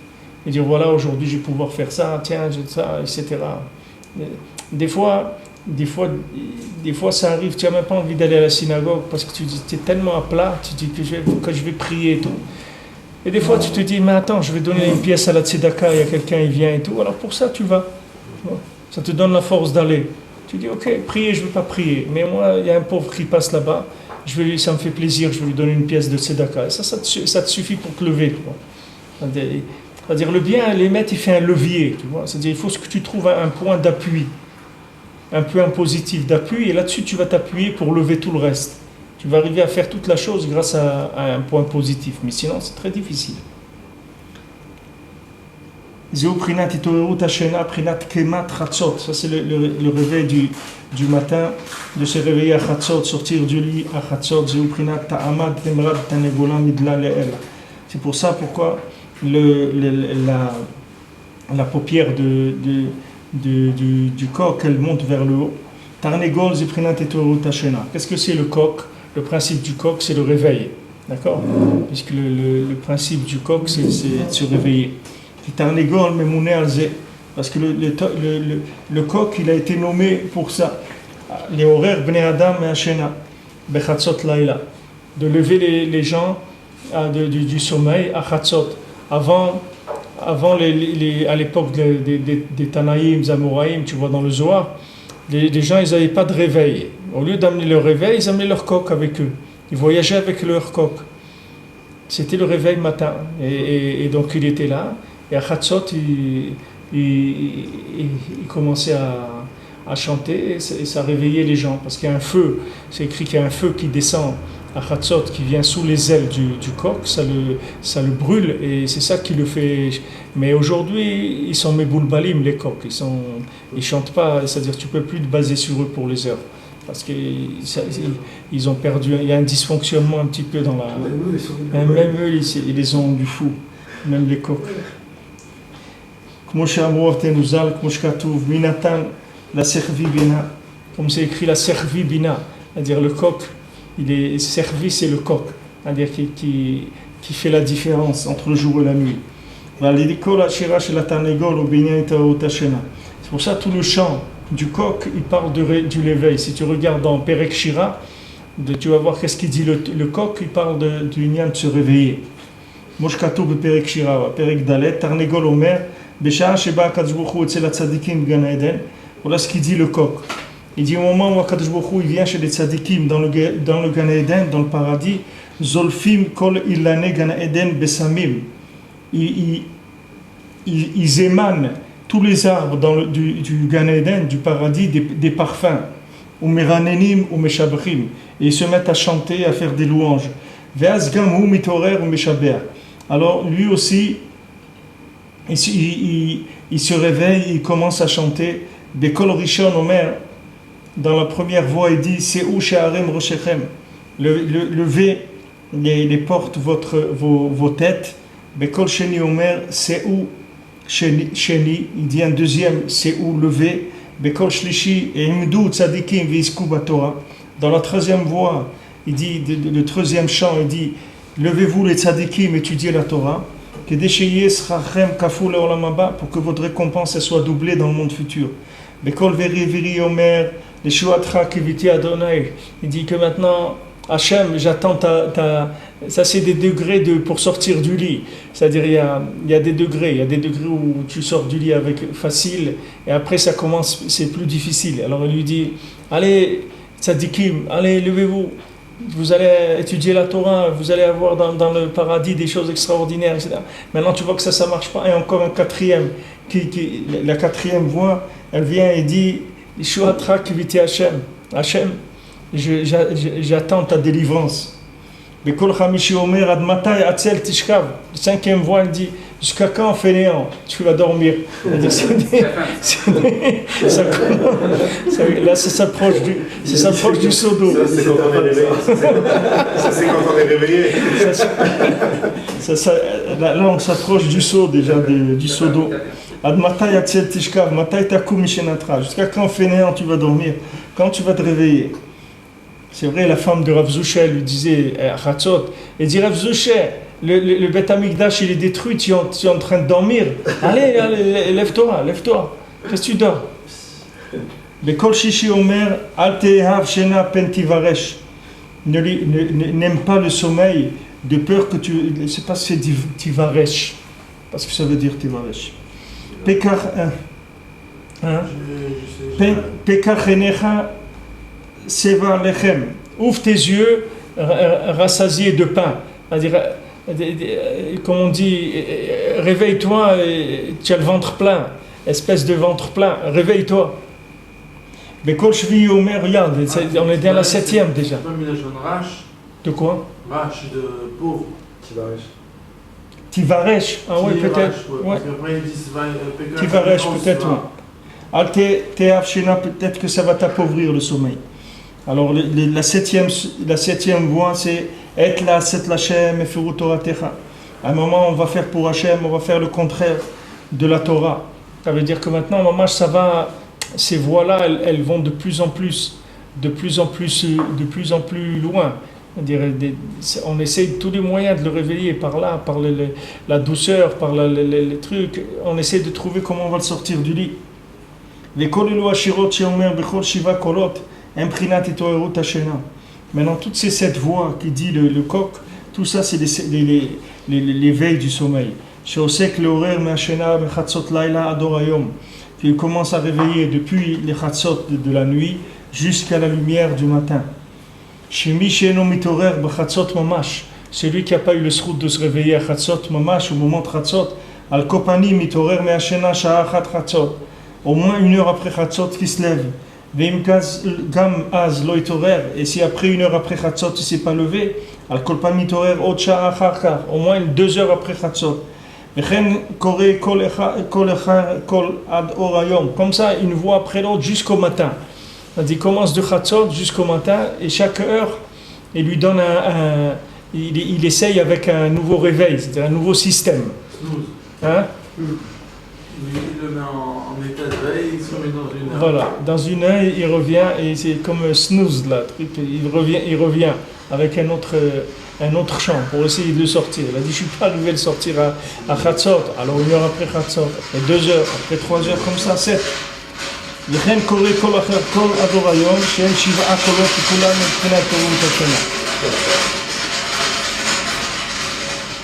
Et dire voilà, aujourd'hui je vais pouvoir faire ça, tiens, j'ai ça, etc. Des fois ça arrive, tu n'as même pas envie d'aller à la synagogue parce que tu es tellement à plat, tu dis que je vais prier et tout. Et des fois tu te dis, mais attends, je vais donner une pièce à la tzedaka, il y a quelqu'un, il vient et tout. Alors pour ça tu vas. Ça te donne la force d'aller. Tu dis, ok, prier, je ne vais pas prier. Mais moi, il y a un pauvre qui passe là-bas, ça me fait plaisir, je vais lui donner une pièce de tzedaka. Et ça te suffit pour te lever. Tu vois. C'est-à-dire le bien, l'émet, il fait un levier. Tu vois. C'est-à-dire il faut que tu trouves un point d'appui, un point positif d'appui, et là-dessus tu vas t'appuyer pour lever tout le reste. Tu vas arriver à faire toute la chose grâce à un point positif. Mais sinon, c'est très difficile. Ça, c'est le réveil du matin, de se réveiller à Chatzot, sortir du lit à Chatzot. C'est pour ça pourquoi la paupière du coq, elle monte vers le haut. Qu'est-ce que c'est le coq? Le principe du coq, c'est le réveil. D'accord? Puisque le principe du coq, c'est de se réveiller. Parce que le coq, il a été nommé pour ça. Les horaires Bnei Adam et Hashena, Bechatzot Laila, de lever les gens du sommeil à Chatzot. Avant à l'époque des Tanaïm, Zamoraïm, tu vois dans le Zohar, les gens, ils n'avaient pas de réveil. Au lieu d'amener leur réveil, ils amenaient leur coq avec eux. Ils voyageaient avec leur coq. C'était le réveil matin. Et donc il était là. Et à Chatzot, il commençait à chanter et ça réveillait les gens. Parce qu'il y a un feu, c'est écrit qu'il y a un feu qui descend à Chatzot, qui vient sous les ailes du coq, ça le brûle et c'est ça qui le fait. Mais aujourd'hui, ils sont méboulbalim, les coqs. Ils chantent pas, c'est-à-dire tu peux plus te baser sur eux pour les heures. Parce qu'ils ont perdu, il y a un dysfonctionnement un petit peu dans la... Même eux, ils les ont du fou, même les coqs. Comme c'est écrit la servi bina, c'est-à-dire le coq, il est servi, c'est le coq, c'est-à-dire qui fait la différence entre le jour et la nuit. C'est pour ça tout le chant du coq, il parle du réveil. Si tu regardes dans Perek Shira, tu vas voir qu'est-ce qu'il dit le coq, il parle du lien de se réveiller. Moshkatou be Perek Shira, Perek Dalet, Tarnegol Omer, Besha Sheba Kadosh Baruch Hu etzel hatzadikim Gan Eden. Voilà ce qu'il dit le coq. Il dit au moment où Kadosh Baruch Hu il vient chez les tzadikim dans le Gan Eden, dans le paradis, Zolfim kol ilane Gan Eden besamim. Ils émanent tous les arbres du Gan Eden, du paradis, des parfums. Ou meranenim ou meshabrim. Et ils se mettent à chanter, à faire des louanges. Ve'az gam hu mitorer ou meshaber. Alors lui aussi, il se réveille, il commence à chanter. Bekol Rishon Omer, dans la première voix, il dit Se'u she'arem roshechem. Levez les portes vos têtes. Bekol Sheni Omer Se'u Sheni. Il dit un deuxième Se'u levez. Bekol Shlishi Imdu Tzadikim V'isku Batorah. Dans la troisième voix, il dit le troisième chant, il dit levez-vous les tzadikim, étudiez la Torah. Pour que votre récompense soit doublée dans le monde futur. Il dit que maintenant, Hachem, j'attends ça c'est des degrés pour sortir du lit. C'est-à-dire il y a des degrés où tu sors du lit avec facile et après ça commence, c'est plus difficile. Alors il lui dit, allez, tzadikim, allez, levez-vous, vous allez étudier la Torah, vous allez avoir dans le paradis des choses extraordinaires, etc. Maintenant, tu vois que ça marche pas. Et encore un quatrième, la quatrième voix, elle vient et dit, Shuatra kiviti Hashem, Hashem, j'attends ta délivrance. Bekol Chamishi Omer Ad Matai Atzel Tishkav. La cinquième voix, elle dit, jusqu'à quand, fainéant, tu vas dormir? Là, ça s'approche du seau d'eau. Ça, c'est quand on est réveillé. Ça, c'est quand on est réveillé. Là, on s'approche du seau déjà, du seau d'eau. Ad Matai Atzel Tishkav, Matai Takum Mishenatra. Jusqu'à quand, fainéant, tu vas dormir? Quand tu vas te réveiller? C'est vrai, la femme de Rav Zouché lui disait à Chatzot, elle dit Rav Zouché, le Beth Amikdash il est détruit, tu es en train de dormir. Allez, lève-toi. Qu'est-ce que tu dors? Bekol Shishi Omer, Al Tehav Shena Pen Tivaresh. N'aime pas le sommeil de peur que tu. Je ne sais pas si c'est Tivaresh, parce que ça veut dire Tivaresh. Pekar. Pekar Chenecha. Seva lechem, ouvre tes yeux rassasiés de pain. C'est-à-dire, comme on dit, réveille-toi, tu as le ventre plein, espèce de ventre plein, réveille-toi. Mais quand je vis au mer, regarde, on est dans la 7e déjà. De quoi? Rach de pauvre. Tivaresh, ah oui, peut-être. Ouais. Tivaresh, peut-être, oui. Al Tehav Shena, peut-être que ça va t'appauvrir le sommeil. Alors la septième voie, c'est être là, c'est l'Hachem et Firu Toratecha. À un moment, on va faire pour Hachem, on va faire le contraire de la Torah. Ça veut dire que maintenant, maman, ça va, ces voies-là, elles vont de plus en plus loin. On essaye tous les moyens de le réveiller par là, par la douceur, par les trucs. On essaie de trouver comment on va le sortir du lit. Les kolelu ashirot sheomer bechol shiva kolot. Maintenant, toutes ces 7 voix qui dit le coq, tout ça c'est les veilles du sommeil. Il commence à réveiller depuis les chatzot de la nuit jusqu'à la lumière du matin. Celui qui n'a pas eu le srout de se réveiller à chatzot mamash au moment de chatzot, al kopani mitorer me'ashena sha'achat chatzot. Au moins 1 heure après chatzot qui se lève. Et si après 1 heure après Chatzot il ne s'est pas levé, au moins 2 heures après Chatzot. Comme ça, une voix après l'autre jusqu'au matin. Il commence de Chatzot jusqu'au matin et chaque heure, il lui donne il essaye avec un nouveau réveil, c'est-à-dire un nouveau système. Hein? Il le met en état de veille, il se met dans une heure. Voilà, dans une heure, il revient et c'est comme un snooze là, il revient avec un autre chant pour essayer de le sortir. Il a dit, je ne suis pas arrivé à le sortir à Chatzot, alors 1 heure après Chatzot, et 2 heures, après 3 heures, comme ça, 7.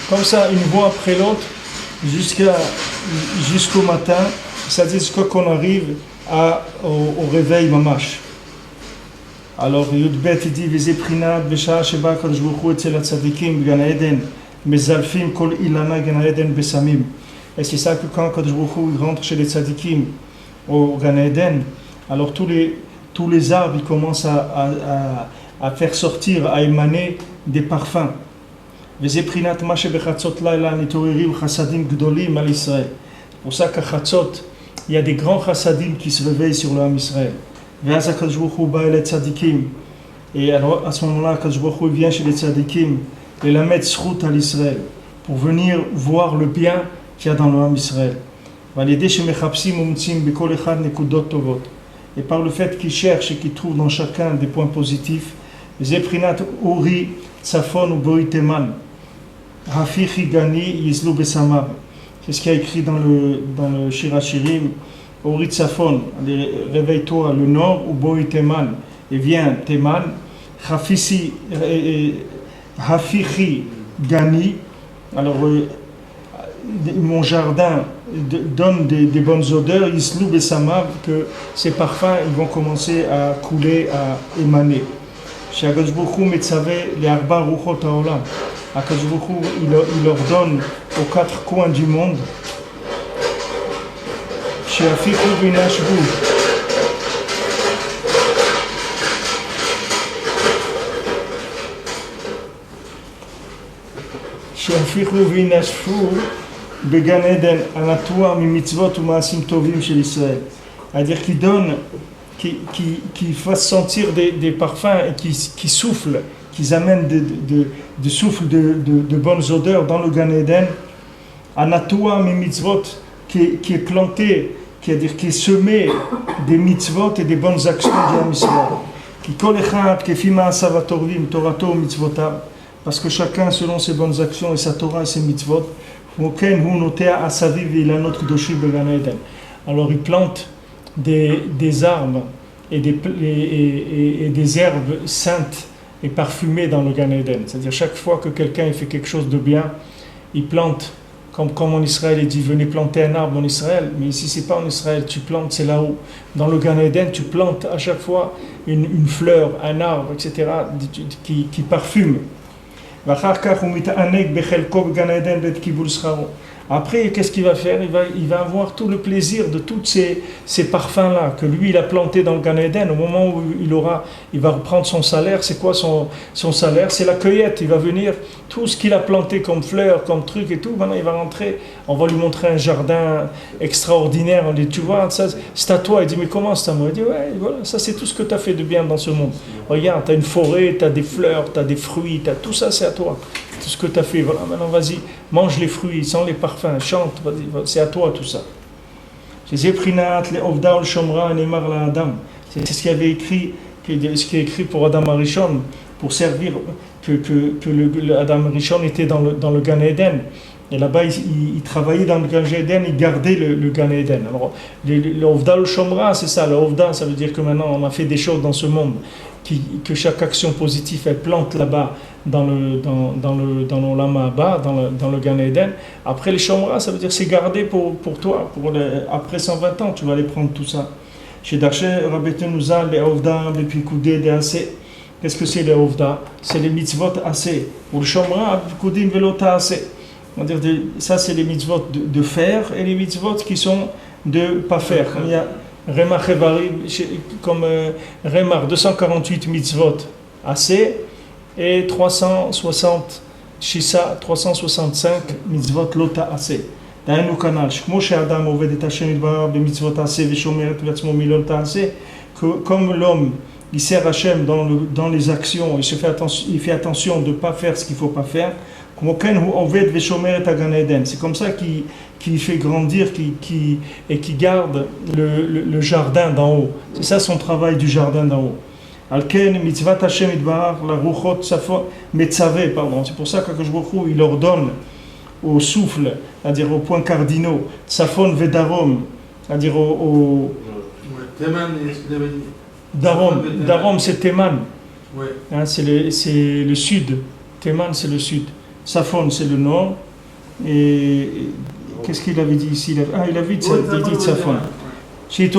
Comme ça, une voix après l'autre, jusqu'au matin, c'est-à-dire jusqu'à qu'on arrive au réveil mamash. Alors Yudbet dit Vizé Prinat Besha Sheba Kadosh Baruch Hu Etzel Hatzadikim Gan Eden Mezalfim Kol Ilana Gan Eden Besamim. Et c'est ça que quand Kadosh Baruch Hu rentre chez les tzadikim au Gan Eden, alors tous les arbres ils commencent à faire sortir, à émaner des parfums. C'est pour ça qu'à Chatzot, il y a des grands chassadim qui se réveillent sur l'âme Israël. Et alors, à ce moment-là, Kadosh Baruch Hu vient chez les tzadikim et la mettre srout à l'Israël pour venir voir le bien qu'il y a dans l'âme Israël. Et par le fait qu'ils cherchent et qu'ils trouvent dans chacun des points positifs, Zeprinat Uri Tsafon ou Boiteman. Hafichi Gani Yizlu Besamab. C'est ce qu'il y a écrit dans le Shir HaShirim. Ori Tsafon, réveille-toi le nord, ou Boi Teman, et viens Teman. Hafichi Gani, alors mon jardin donne des bonnes odeurs, Yislu Besamav, que ces parfums ils vont commencer à couler, à émaner. Shakadosh Baruch Hu Metzaveh les Arba Ruchot Haolam. Akadosh Baruch Hu, il ordonne aux quatre coins du monde. Sheafichu Vinashvu. Sheafichu Vinashvu. Began Eden, Anatua, Mimitzvot ou Maasim Tovim chez l'Israël. C'est-à-dire qu'il donne, qu'il fasse sentir des parfums et qui soufflent, qu'ils amènent de souffle de bonnes odeurs dans le Gan Eden. Anatua, Mimitzvot, qui est planté, c'est-à-dire qui est semé des mitzvot et des bonnes actions du Israël. Qui kol echad, kefima asav torvim, torato mitzvotav, parce que chacun selon ses bonnes actions et sa Torah et ses mitzvot. Alors il plante des arbres et des herbes saintes et parfumées dans le Gan Eden. C'est-à-dire chaque fois que quelqu'un fait quelque chose de bien, il plante, comme en Israël il dit venez planter un arbre en Israël, mais ici c'est pas en Israël, tu plantes, c'est là-haut. Dans le Gan Eden tu plantes à chaque fois une fleur, un arbre, etc. qui parfume. Après, qu'est-ce qu'il va faire? Il va avoir tout le plaisir de tous ces parfums-là que lui, il a plantés dans le Gan Eden. Au moment où il va reprendre son salaire, c'est quoi son salaire? C'est la cueillette. Il va venir, tout ce qu'il a planté comme fleurs, comme trucs et tout, maintenant il va rentrer, on va lui montrer un jardin extraordinaire. On dit, tu vois, ça, c'est à toi. Il dit, mais comment c'est à moi? Il dit, ouais, voilà, ça c'est tout ce que tu as fait de bien dans ce monde. Regarde, tu as une forêt, tu as des fleurs, tu as des fruits, tout ça c'est à toi. Tout ce que tu as fait, voilà, maintenant vas-y, mange les fruits, sens les parfums, chante, vas-y, c'est à toi tout ça. C'est ce qu'il avait écrit, ce qui est écrit pour Adam Arishon, pour servir, que Adam Arishon était dans le Gan Eden. Et là-bas, il travaillait dans le Gan Eden, il gardait le Gan Eden. Alors, le Ovda al-Shomra, c'est ça. Le Ovda, ça veut dire que maintenant, on a fait des choses dans ce monde, que chaque action positive, elle plante là-bas, dans l'Olama Abba, dans le Gan Eden. Après, les Shomra, ça veut dire c'est gardé pour toi. Après 120 ans, tu vas aller prendre tout ça. Chez Darshe, Rabbeinu les Ovda, les Pikoudé, les Assez. Qu'est-ce que c'est les Ovda? C'est les mitzvot Assez. Pour le Shomra, Pikoudim, Velota Assez. On va dire ça c'est les mitzvot de faire et les mitzvot qui sont de pas faire. Comme il y a Remar Hevari, comme Remar 248 mitzvot assez et 365 mitzvot lota assez. D'ailleurs, canal, comme l'homme il sert Hachem dans les actions, il fait attention de ne pas faire ce qu'il ne faut pas faire. C'est comme ça qu'il fait grandir et qui garde le jardin d'en haut. C'est ça son travail du jardin d'en haut. C'est pour ça qu'Akadosh Baruch Hu, il ordonne au souffle, c'est-à-dire aux points cardinaux, Tsafon Vedarom, c'est-à-dire au Darom c'est Teman, hein, c'est le sud, Teman c'est le sud. Safon, c'est le nord. Et qu'est-ce qu'il avait dit ici? Il avait dit Safon. Il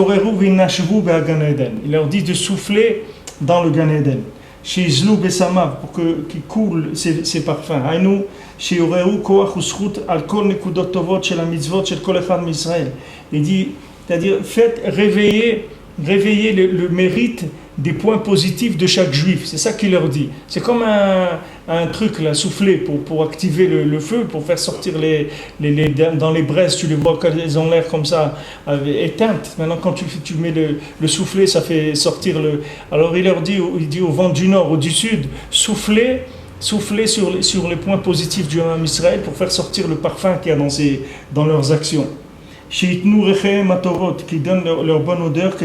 leur dit de souffler dans le Gan Eden. Pour qu'il coule ces parfums. Il dit, c'est-à-dire, faites réveiller le mérite des points positifs de chaque juif. C'est ça qu'il leur dit. C'est comme un truc là, soufflé pour activer le feu, pour faire sortir dans les braises, tu les vois qu'elles ont l'air comme ça, éteintes. Maintenant quand tu mets le soufflé, ça fait sortir Alors il leur dit, au vent du nord ou du sud, soufflez sur les points positifs du Ham Israël pour faire sortir le parfum qu'il y a dans leurs actions. Qui donnent leur bonne odeur,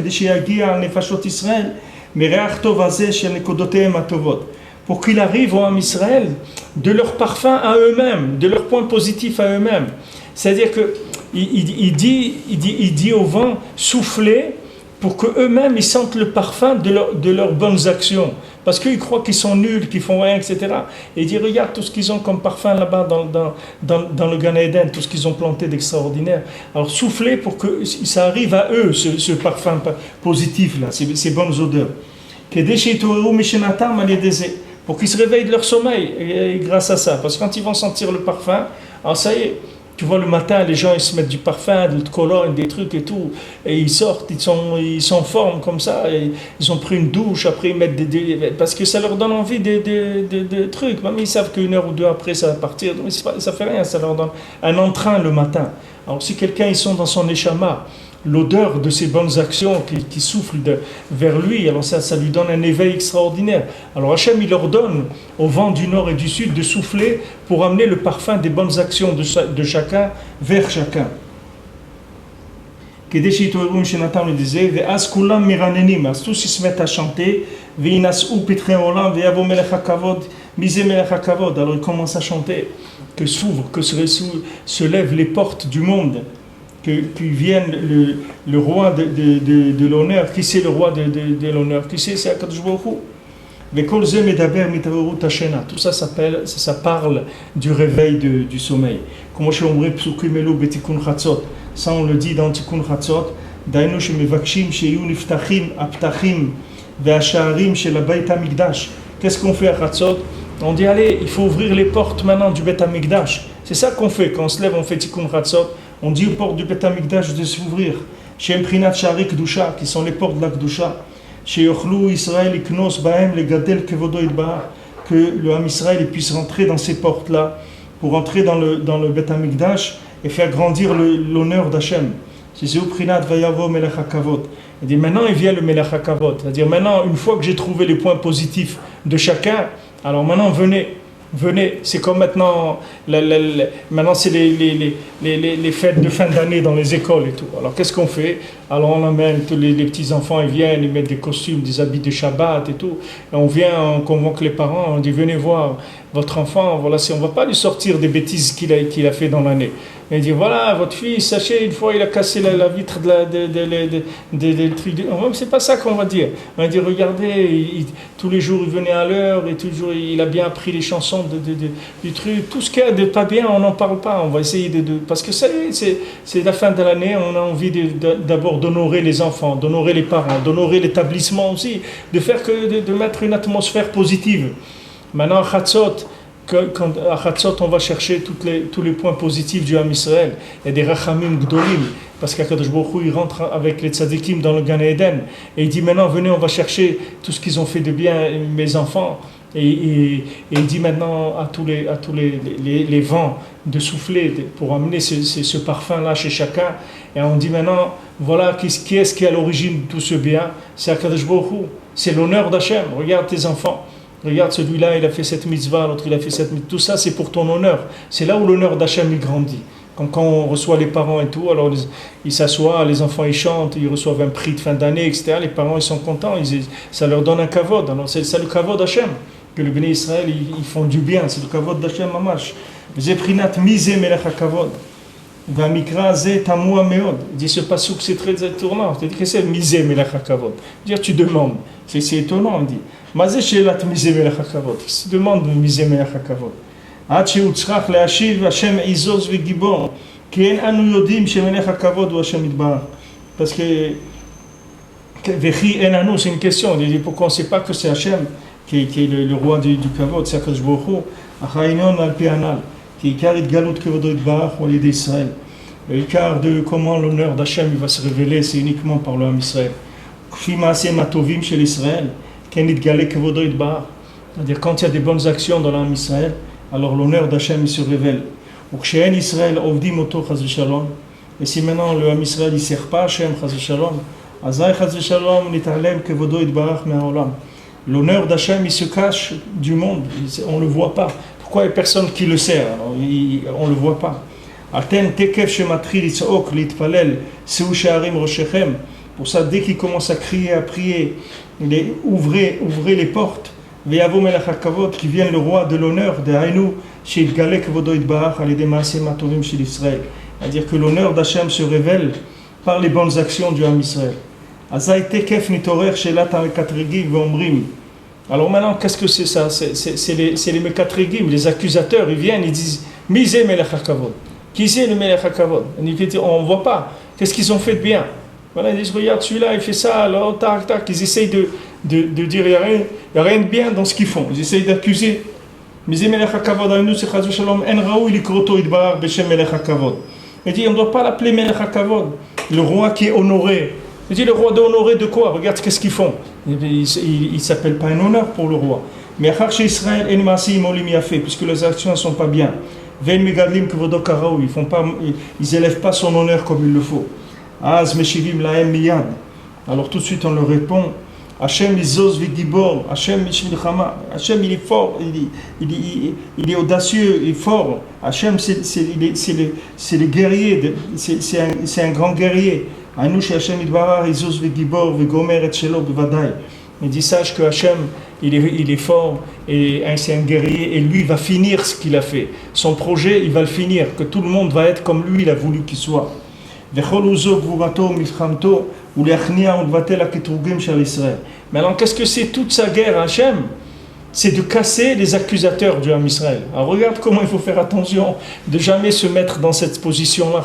pour qu'il arrive au Ham Israël de leur parfum à eux-mêmes, de leurs points positifs à eux-mêmes. C'est-à-dire que il dit au vent soufflez pour qu'eux-mêmes ils sentent le parfum de leurs bonnes actions. Parce qu'ils croient qu'ils sont nuls, qu'ils font rien, etc. Et il dit, regarde tout ce qu'ils ont comme parfum là-bas dans le Gan Eden, tout ce qu'ils ont planté d'extraordinaire. Alors soufflez pour que ça arrive à eux, ce parfum positif là, ces bonnes odeurs. Pour qu'ils se réveillent de leur sommeil, et grâce à ça. Parce que quand ils vont sentir le parfum, alors ça y est, tu vois le matin, les gens ils se mettent du parfum, de cologne, des trucs et tout, et ils sortent, ils sont en forme comme ça, et ils ont pris une douche, après ils mettent parce que ça leur donne envie de trucs. Même ils savent qu'une heure ou deux après ça va partir, mais ça fait rien, ça leur donne un entrain le matin. Alors si quelqu'un ils sont dans son échama, l'odeur de ses bonnes actions qui soufflent vers lui, alors ça lui donne un éveil extraordinaire. Alors Hachem il leur donne au vent du nord et du sud de souffler pour amener le parfum des bonnes actions de chacun vers chacun. Kedeshi Toerum Shenatam le disait, Ve'as kulam miranenim, tous ils se mettent à chanter, Ve'inas'u pitre olam, Ve'avo melech hakavod, Mise melech hakavod. Alors ils commencent à chanter, que s'ouvrent, que se lèvent les portes du monde. Que vienne le roi de l'honneur. Qui c'est le roi de l'honneur? Qui c'est Akadosh Baruch Hu. Tout ça ça parle du réveil du sommeil. Ça on le dit dans Tikkun Chatzot. Dainu shemevakshim sheyu niftachim aptachim ve'asharim shel Beit HaMikdash. Qu'est-ce qu'on fait à Chatzot? On dit allez, il faut ouvrir les portes maintenant du Beit HaMikdash. C'est ça qu'on fait quand on se lève, on fait Tikkun Chatzot. On dit aux portes du Beit HaMikdash de s'ouvrir. Chez Mprinat Shari Kedusha, qui sont les portes de la Kedusha. Chez Yochlu Israël Iknos Bahem le Gadel Kevodo Idbar, que le Ham Israël puisse rentrer dans ces portes-là, pour entrer dans le Beit HaMikdash et faire grandir l'honneur d'Hachem. C'est Mprinat Vayavo Melech HaKavod. Il dit maintenant il vient le Melech HaKavod. C'est-à-dire maintenant, une fois que j'ai trouvé les points positifs de chacun, alors maintenant venez, c'est comme maintenant, maintenant c'est les fêtes de fin d'année dans les écoles et tout. Alors qu'est-ce qu'on fait? Alors on amène tous les petits-enfants, ils viennent, ils mettent des costumes, des habits de Shabbat et tout. Et on vient, on convoque les parents, on dit venez voir votre enfant, voilà, on ne va pas lui sortir des bêtises qu'il a fait dans l'année. Il dit voilà, votre fils, sachez, une fois il a cassé la vitre des trucs. C'est pas ça qu'on va dire. On va dire regardez, tous les jours il venait à l'heure et toujours il a bien appris les chansons du truc. Tout ce qu'il y a de pas bien, on n'en parle pas. On va essayer parce que ça y est, c'est la fin de l'année, on a envie d'abord d'honorer les enfants, d'honorer les parents, d'honorer l'établissement aussi, de mettre une atmosphère positive. Maintenant, à Chatzot, on va chercher tous les points positifs du Ham Israël. Il y a des rachamim gdolim, parce qu'Akadosh Baruch Hu, il rentre avec les tzadikim dans le Gan Eden, et il dit maintenant, venez, on va chercher tout ce qu'ils ont fait de bien, mes enfants. Et il dit maintenant à tous les vents de souffler pour amener ce parfum-là chez chacun. Et on dit maintenant, voilà, qui est-ce qui est à l'origine de tout ce bien? C'est Akadosh Baruch Hu. C'est l'honneur d'Hachem. Regarde tes enfants. Regarde celui-là, il a fait cette mitzvah, l'autre il a fait cette mitzvah. Tout ça, c'est pour ton honneur. C'est là où l'honneur d'Hachem il grandit. Quand on reçoit les parents et tout, alors ils s'assoient, les enfants ils chantent, ils reçoivent un prix de fin d'année, etc. Les parents ils sont contents, ça leur donne un kavod. Alors c'est le kavod d'Hachem. Que le Béné Israël, ils font du bien. C'est le kavod d'Hachem mamash. Zeprinat mise melech hakavod. Vamikra ze tamua meod. Il dit ce pasuk c'est très étonnant. C'est-à-dire que c'est mise melech hakavod. Dire tu demandes. C'est étonnant, on dit. Mazé shelat mise melech hakavod. Tu demandes mise melech hakavod. Ad sheutzrach leashiv Hashem izos vegibor. Ki en anu yodim shemelech hakavod ou Hashem itbarach. Parce que vechi en anu c'est une question. Il dit pourquoi on ne sait pas que c'est Hashem qui est le roi du kavod, c'est Akadosh Baruch Hu, Achaïnon al-Pi Anal, qui est Ikar Galut Kevodo Itbarach au lieu d'Israël. Le Ikar de comment l'honneur d'Hachem va se révéler, c'est uniquement par le Ham Israël. Kfi Maaseh Matovim chez l'Israël, Ken Itgale Kevodo Itbarach. C'est-à-dire quand il y a des bonnes actions dans le Ham Israël, alors l'honneur d'Hachem il se révèle. Ou Kshen Israël Ovdim Oto Chaz v'Shalom. Et si maintenant le Ham Israël ne sert pas Hachem Chaz v'Shalom, Azai Chaz v'Shalom Nitalem Kevodo Itbarach Me'aolam. L'honneur d'Hachem, il se cache du monde, on ne le voit pas. Pourquoi il n'y a personne qui le sert? On ne le voit pas. Pour ça, dès qu'il commence à crier, à prier, ouvrez les portes, qui vienne le roi de l'honneur, c'est-à-dire que l'honneur d'Hachem se révèle par les bonnes actions du Ham Israël. Azaïte kef nitorer shelat ha-mekatrigim ve'omrim. Alors maintenant, qu'est-ce que c'est ça? C'est les mekatrigim, les accusateurs, ils viennent, ils disent Misé melech hakavod. Qui c'est le melech hakavod? On ne voit pas. Qu'est-ce qu'ils ont fait de bien? Voilà, ils disent regarde celui-là, il fait ça, alors tac, tac. Ils essayent de dire il n'y a rien de bien dans ce qu'ils font. Ils essayent d'accuser. Misé melech hakavod, aïnou c'est chazou shalom, en raou il ikroto idbar beshem melech hakavod. Il dit on ne doit pas l'appeler melech hakavod, le roi qui est honoré. Il dit le roi d'honorer de quoi? Regarde qu'est-ce qu'ils font. Il ne s'appelle pas un honneur pour le roi. Mais chez Israël, puisque les actions ne sont pas bien. Ils n'élèvent pas son honneur comme il le faut. Alors tout de suite on leur répond Hachem izos vigibor, Hachem Hachem il est fort, il est audacieux, il est fort. Hachem c'est le guerrier, c'est un grand guerrier. Il dit sache que Hachem il est fort et c'est un guerrier et lui va finir ce qu'il a fait. Son projet il va le finir, que tout le monde va être comme lui il a voulu qu'il soit. Mais alors qu'est-ce que c'est toute sa guerre Hachem? C'est de casser les accusateurs du Ham Israël. Alors regarde comment il faut faire attention de jamais se mettre dans cette position-là,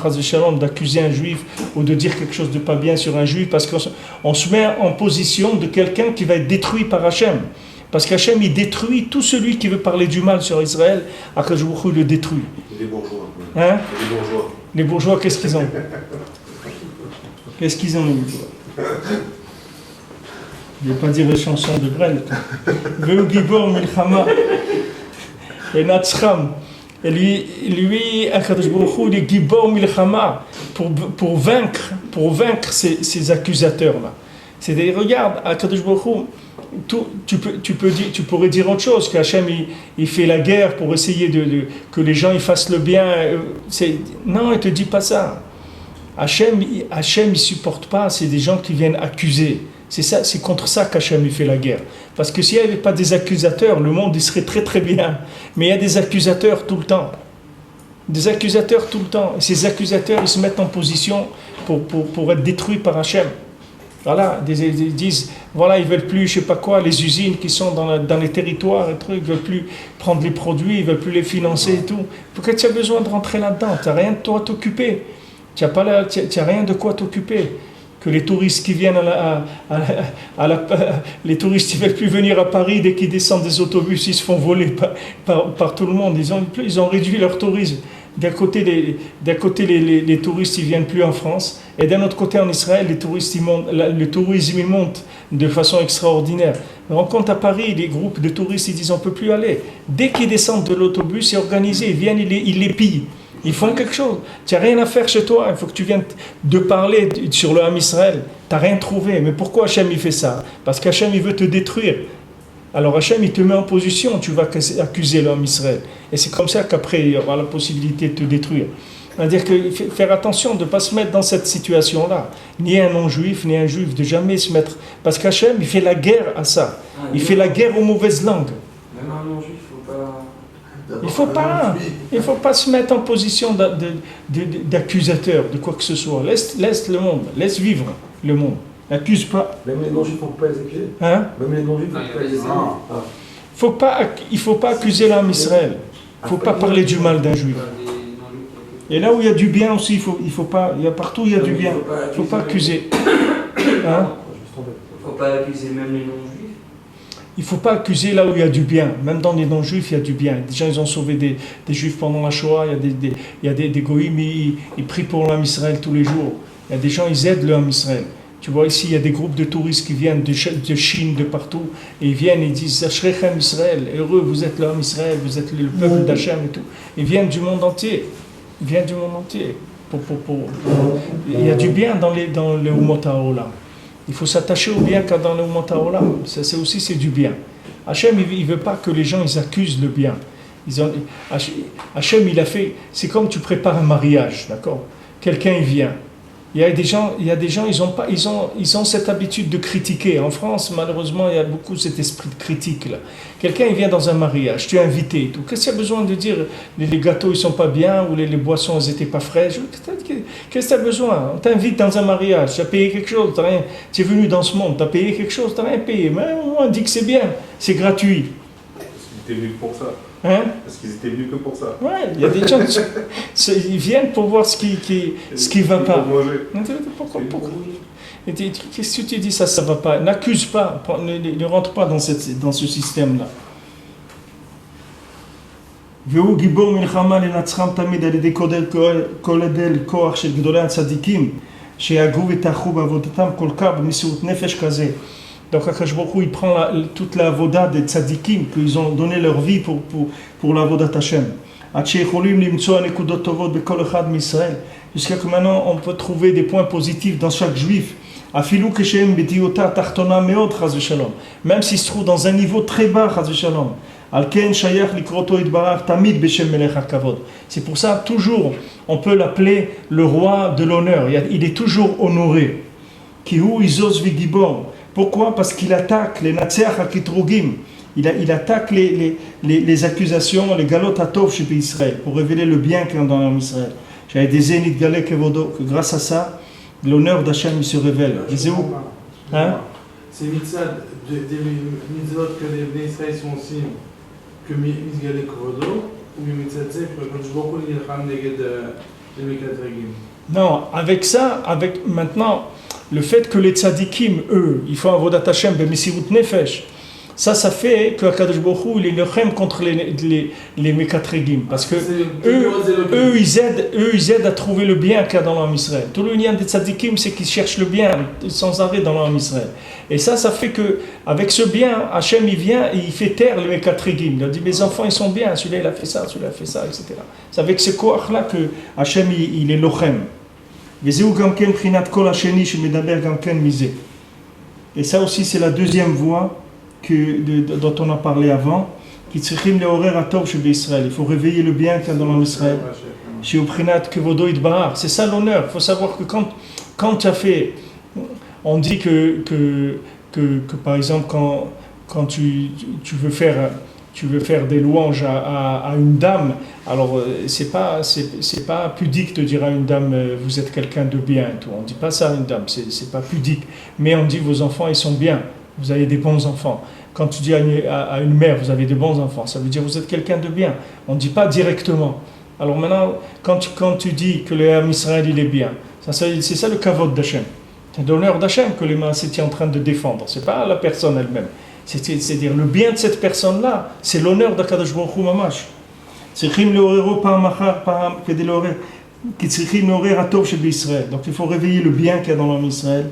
d'accuser un juif ou de dire quelque chose de pas bien sur un juif, parce qu'on se met en position de quelqu'un qui va être détruit par Hachem. Parce qu'Hachem il détruit tout celui qui veut parler du mal sur Israël, Akadosh Baruch Hu le détruit. Les bourgeois. Hein? Les bourgeois. Les bourgeois, qu'est-ce qu'ils ont? Qu'est-ce qu'ils ont les bourgeois? Je ne vais pas dire les chansons de Brel. Veu Gibor Milchama et Natzcham. Et lui, Akadosh Baruch Hu, il est Gibor Milchama pour vaincre ces accusateurs-là. C'est-à-dire, regarde, Akadosh Baruch Hu, tu pourrais dire autre chose, qu'Hachem il fait la guerre pour essayer que les gens ils fassent le bien. Non, il ne te dit pas ça. Hachem il supporte pas, c'est des gens qui viennent accuser. C'est contre ça qu'Hachem il fait la guerre. Parce que s'il n'y avait pas des accusateurs, le monde il serait très très bien. Mais il y a des accusateurs tout le temps. Des accusateurs tout le temps. Et ces accusateurs ils se mettent en position pour être détruits par Hachem. Voilà, ils disent, voilà, ils veulent plus, je sais pas quoi, les usines qui sont dans les territoires, et trucs, ils veulent plus prendre les produits, ils veulent plus les financer et tout. Pourquoi tu as besoin de rentrer là-dedans? Tu n'as rien de toi à t'occuper. Tu n'as rien de quoi t'occuper. Que les touristes qui viennent les touristes ils veulent plus venir à Paris, dès qu'ils descendent des autobus, ils se font voler par tout le monde. Ils ont réduit leur tourisme. D'un côté, les touristes ils viennent plus en France, et d'un autre côté en Israël, le tourisme il monte de façon extraordinaire. On compte à Paris, les groupes de touristes ils disent on peut plus aller. Dès qu'ils descendent de l'autobus, c'est organisé, ils viennent, ils les pillent. Ils font quelque chose. Tu n'as rien à faire chez toi. Il faut que tu viennes de parler sur le Ham Israël. Tu n'as rien trouvé. Mais pourquoi Hachem il fait ça? Parce qu'Hachem il veut te détruire. Alors Hachem il te met en position. Tu vas accuser le Ham Israël. Et c'est comme ça qu'après il y aura la possibilité de te détruire. C'est-à-dire que faire attention de ne pas se mettre dans cette situation-là. Ni un non-juif, ni un juif, de jamais se mettre. Parce qu'Hachem il fait la guerre à ça. Il fait la guerre aux mauvaises langues. Même un non-juif, Il ne faut pas se mettre en position d'accusateur de quoi que ce soit. Laisse le monde, laisse vivre le monde. N'accuse pas. Même les non-juifs, il ne faut pas les accuser. Hein? Même les non-juifs, il ne faut pas les accuser. Il ne faut pas accuser l'âme Israël. Il ne faut pas parler du mal d'un juif. Et là où il y a du bien aussi, il faut pas. Il y a partout où il y a du bien. Il ne faut pas accuser. Hein? Il ne faut pas accuser même les non-juifs. Il ne faut pas accuser là où il y a du bien. Même dans les non-juifs, il y a du bien. Des gens, ils ont sauvé des juifs pendant la Shoah. Il y a des goïms, ils prient pour l'âme Israël tous les jours. Il y a des gens, ils aident l'âme Israël. Tu vois, ici, il y a des groupes de touristes qui viennent de Chine, de partout. Et ils viennent et ils disent, Ashrechem Israël, heureux, vous êtes l'âme Israël, vous êtes le peuple d'Hachem et tout. Ils viennent du monde entier. Ils viennent du monde entier. Il y a du bien dans le Umot HaOlam. Il faut s'attacher au bien qu'il y a dans le Umot HaOlam. C'est du bien. Hachem, il ne veut pas que les gens ils accusent le bien. Hachem, il a fait... C'est comme tu prépares un mariage, d'accord? Quelqu'un, il vient. Il y a des gens, ils ont cette habitude de critiquer. En France, malheureusement, il y a beaucoup cet esprit de critique là. Quelqu'un il vient dans un mariage, tu es invité et tout. Qu'est-ce qu'il y a besoin de dire? Les gâteaux ils sont pas bien ou les boissons elles étaient pas fraîches. Qu'est-ce que tu as besoin? On t'invite dans un mariage, tu as payé quelque chose, t'as rien. Tu es venu dans ce monde, tu as payé quelque chose, tu n'as rien payé. Mais on dit que c'est bien, c'est gratuit. Parce qu'ils étaient venus pour ça. Hein? Parce qu'ils étaient venus que pour ça. Ouais, il y a des gens, ils viennent pour voir ce qui va pas. Pourquoi? Qu'est-ce que tu dis ça va pas? N'accuse pas, ne rentre pas dans ce système-là. והוא גיבור מלחמה לנצחם תמיד על ידי כולל כוח של גדולי הצדיקים שיגעו וטרחו בעבודתם כל כך במסירות נפש כזה. Donc Akadosh Baruch Hu, il prend toute la avoda des tzadikim qu'ils ont donné leur vie pour la avodat Hashem. Jusqu'à que maintenant on peut trouver des points positifs dans chaque juif. Même s'il se trouve dans un niveau très bas, c'est pour ça toujours on peut l'appeler le roi de l'honneur. Il est toujours honoré. Pourquoi? Parce qu'il attaque les Natseach HaKitrogim. Il attaque les accusations, les galot atov chez Israël, pour révéler le bien qu'il y a dans l'homme Israël. J'avais des zénith galé kevodo, que grâce à ça, l'honneur d'Hachem il se révèle. Hein? C'est mitzad, des mitzvot que les Bnei Israël sont aussi, que Mizgalé kevodo, ou mitzad c'est que quand je vois qu'il y a les Mekatrégim. Non, avec ça, maintenant, le fait que les tzadikim, eux, ils font avodat Hashem b'mesirut nefesh, ça fait que Akadosh Baruch Hu, il est lochem contre les mekatregim, parce que eux, ils aident à trouver le bien qu'il y a dans l'homme Israël. Tout le lien des tzadikim, c'est qu'ils cherchent le bien sans arrêt dans l'homme Israël. Et ça fait que, avec ce bien, Hashem, il vient et il fait taire les mekatregim. Il a dit, mes enfants, ils sont bien, celui-là, il a fait ça, celui-là, il a fait ça, etc. C'est avec ce koach-là que Hashem, il est lochem. Et ça aussi c'est la deuxième voie dont on a parlé avant. Il faut réveiller le bien qu'il y a dans l'homme Israël. C'est ça l'honneur. Il faut savoir que quand tu as fait, on dit que par exemple quand tu veux faire des louanges à une dame, alors c'est pas pudique de dire à une dame vous êtes quelqu'un de bien et tout. On dit pas ça à une dame, c'est pas pudique. Mais on dit vos enfants ils sont bien, vous avez des bons enfants. Quand tu dis à une mère vous avez des bons enfants, ça veut dire vous êtes quelqu'un de bien. On dit pas directement. Alors maintenant quand tu dis que l'homme Israël il est bien, c'est ça le kavod d'Hachem. C'est l'honneur d'Hachem que les Maasé en train de défendre. C'est pas la personne elle-même. C'est-à-dire le bien de cette personne-là, c'est l'honneur d'Akadosh Baruch Hu mamash. Donc il faut réveiller le bien qu'il y a dans l'homme Israël.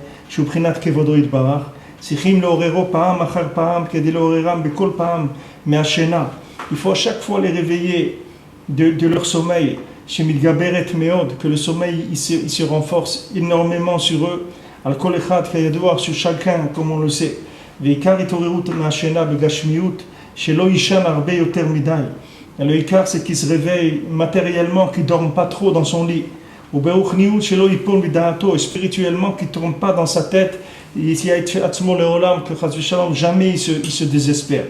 Il faut à chaque fois les réveiller de leur sommeil. Que le sommeil il se renforce énormément sur eux. Sur chacun, comme on le sait. ועיקר התעוררות מהשינה בגשמיות שלא יישן הרבה יותר מדי. Le ikar c'est qu'il se réveille matériellement, qu'il ne dorme pas trop dans son lit. Ou ברוחניות שלא ייפול מדעתו, spirituellement qu'il ne tombe pas dans sa tête. יתייעץ עצמו לעולם, כחס ושלום, jamais il se désespère.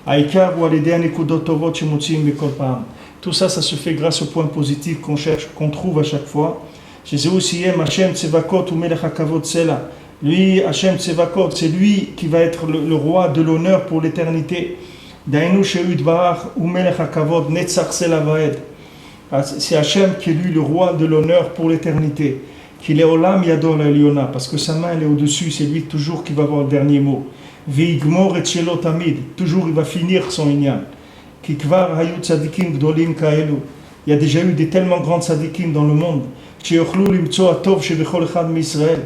העיקר הוא על ידי הנקודות טובות שמוצאים בכל פעם. Tout ça se fait grâce aux points positifs qu'on cherche, qu'on trouve à chaque fois. שזהו סיים השם צבקות ומלך הכבוד סלע. Lui, Hachem Tsevakot, c'est lui qui va être le roi de l'honneur pour l'éternité. C'est Hachem qui est lui le roi de l'honneur pour l'éternité. Qu'il est Olam Yador Eliona, parce que sa main elle est au-dessus, c'est lui toujours qui va avoir le dernier mot. Veigmor et Shelo Tamid, toujours il va finir son inyan. Kikvar Hayut Tzadikim Gdolim Kaelu. Il y a déjà eu des tellement grands tzadikim dans le monde. Sheyochlu Limtso Atov Shebechol Echad Misraël.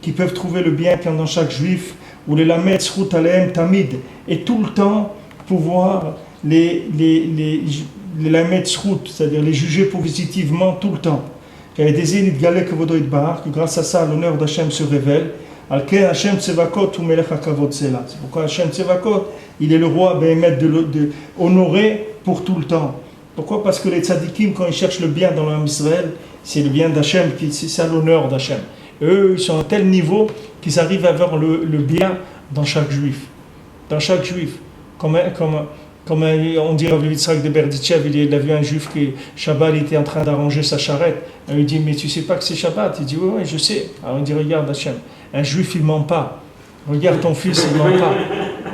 Qui peuvent trouver le bien qu'il y a dans chaque juif, ou les lamed zchut alehem tamid, et tout le temps pouvoir les lamed zchut, c'est-à-dire les juger positivement tout le temps. Il y a des zénith galé kevodo itbarach, que grâce à ça l'honneur d'Hachem se révèle. Alken Hachem Tsevakot ou melech hakavod sela. C'est pourquoi Hachem Tsevakot, il est le roi béhémet de honorer pour tout le temps. Pourquoi? Parce que les tzadikim, quand ils cherchent le bien dans l'homme Israël, C'est le bien d'Hachem, c'est ça l'honneur d'Hachem. Eux, ils sont à tel niveau qu'ils arrivent à voir le bien dans chaque juif. Dans chaque juif. Comme on dit Rav Yitzhak de Berditchev, il a vu un juif qui, Shabbat, il était en train d'arranger sa charrette. Il lui dit, mais tu sais pas que c'est Shabbat? Il dit, oui, je sais. Alors il dit, regarde Hachem, un juif, il ment pas. Regarde ton fils, il ment pas.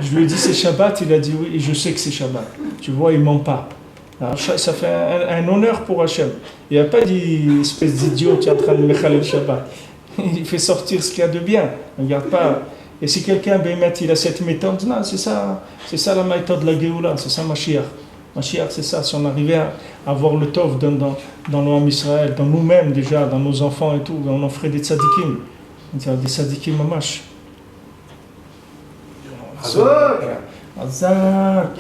Je lui ai dit, c'est Shabbat? Il a dit, oui, et je sais que c'est Shabbat. Tu vois, il ment pas. Alors, ça fait un honneur pour Hachem. Il n'a pas dit, espèce d'idiot, tu es en train de mechalel Shabbat. Il fait sortir ce qu'il y a de bien. Regarde pas. Et si quelqu'un, il a cette méthode, non, c'est ça la méthode de la Géoula, c'est ça Mashiach. Mashiach, c'est ça. Si on arrivait à avoir le Tov dans l'homme Israël, dans nous-mêmes déjà, dans nos enfants et tout, on en ferait des tzadikim. Des tzadikim mamash. Azak.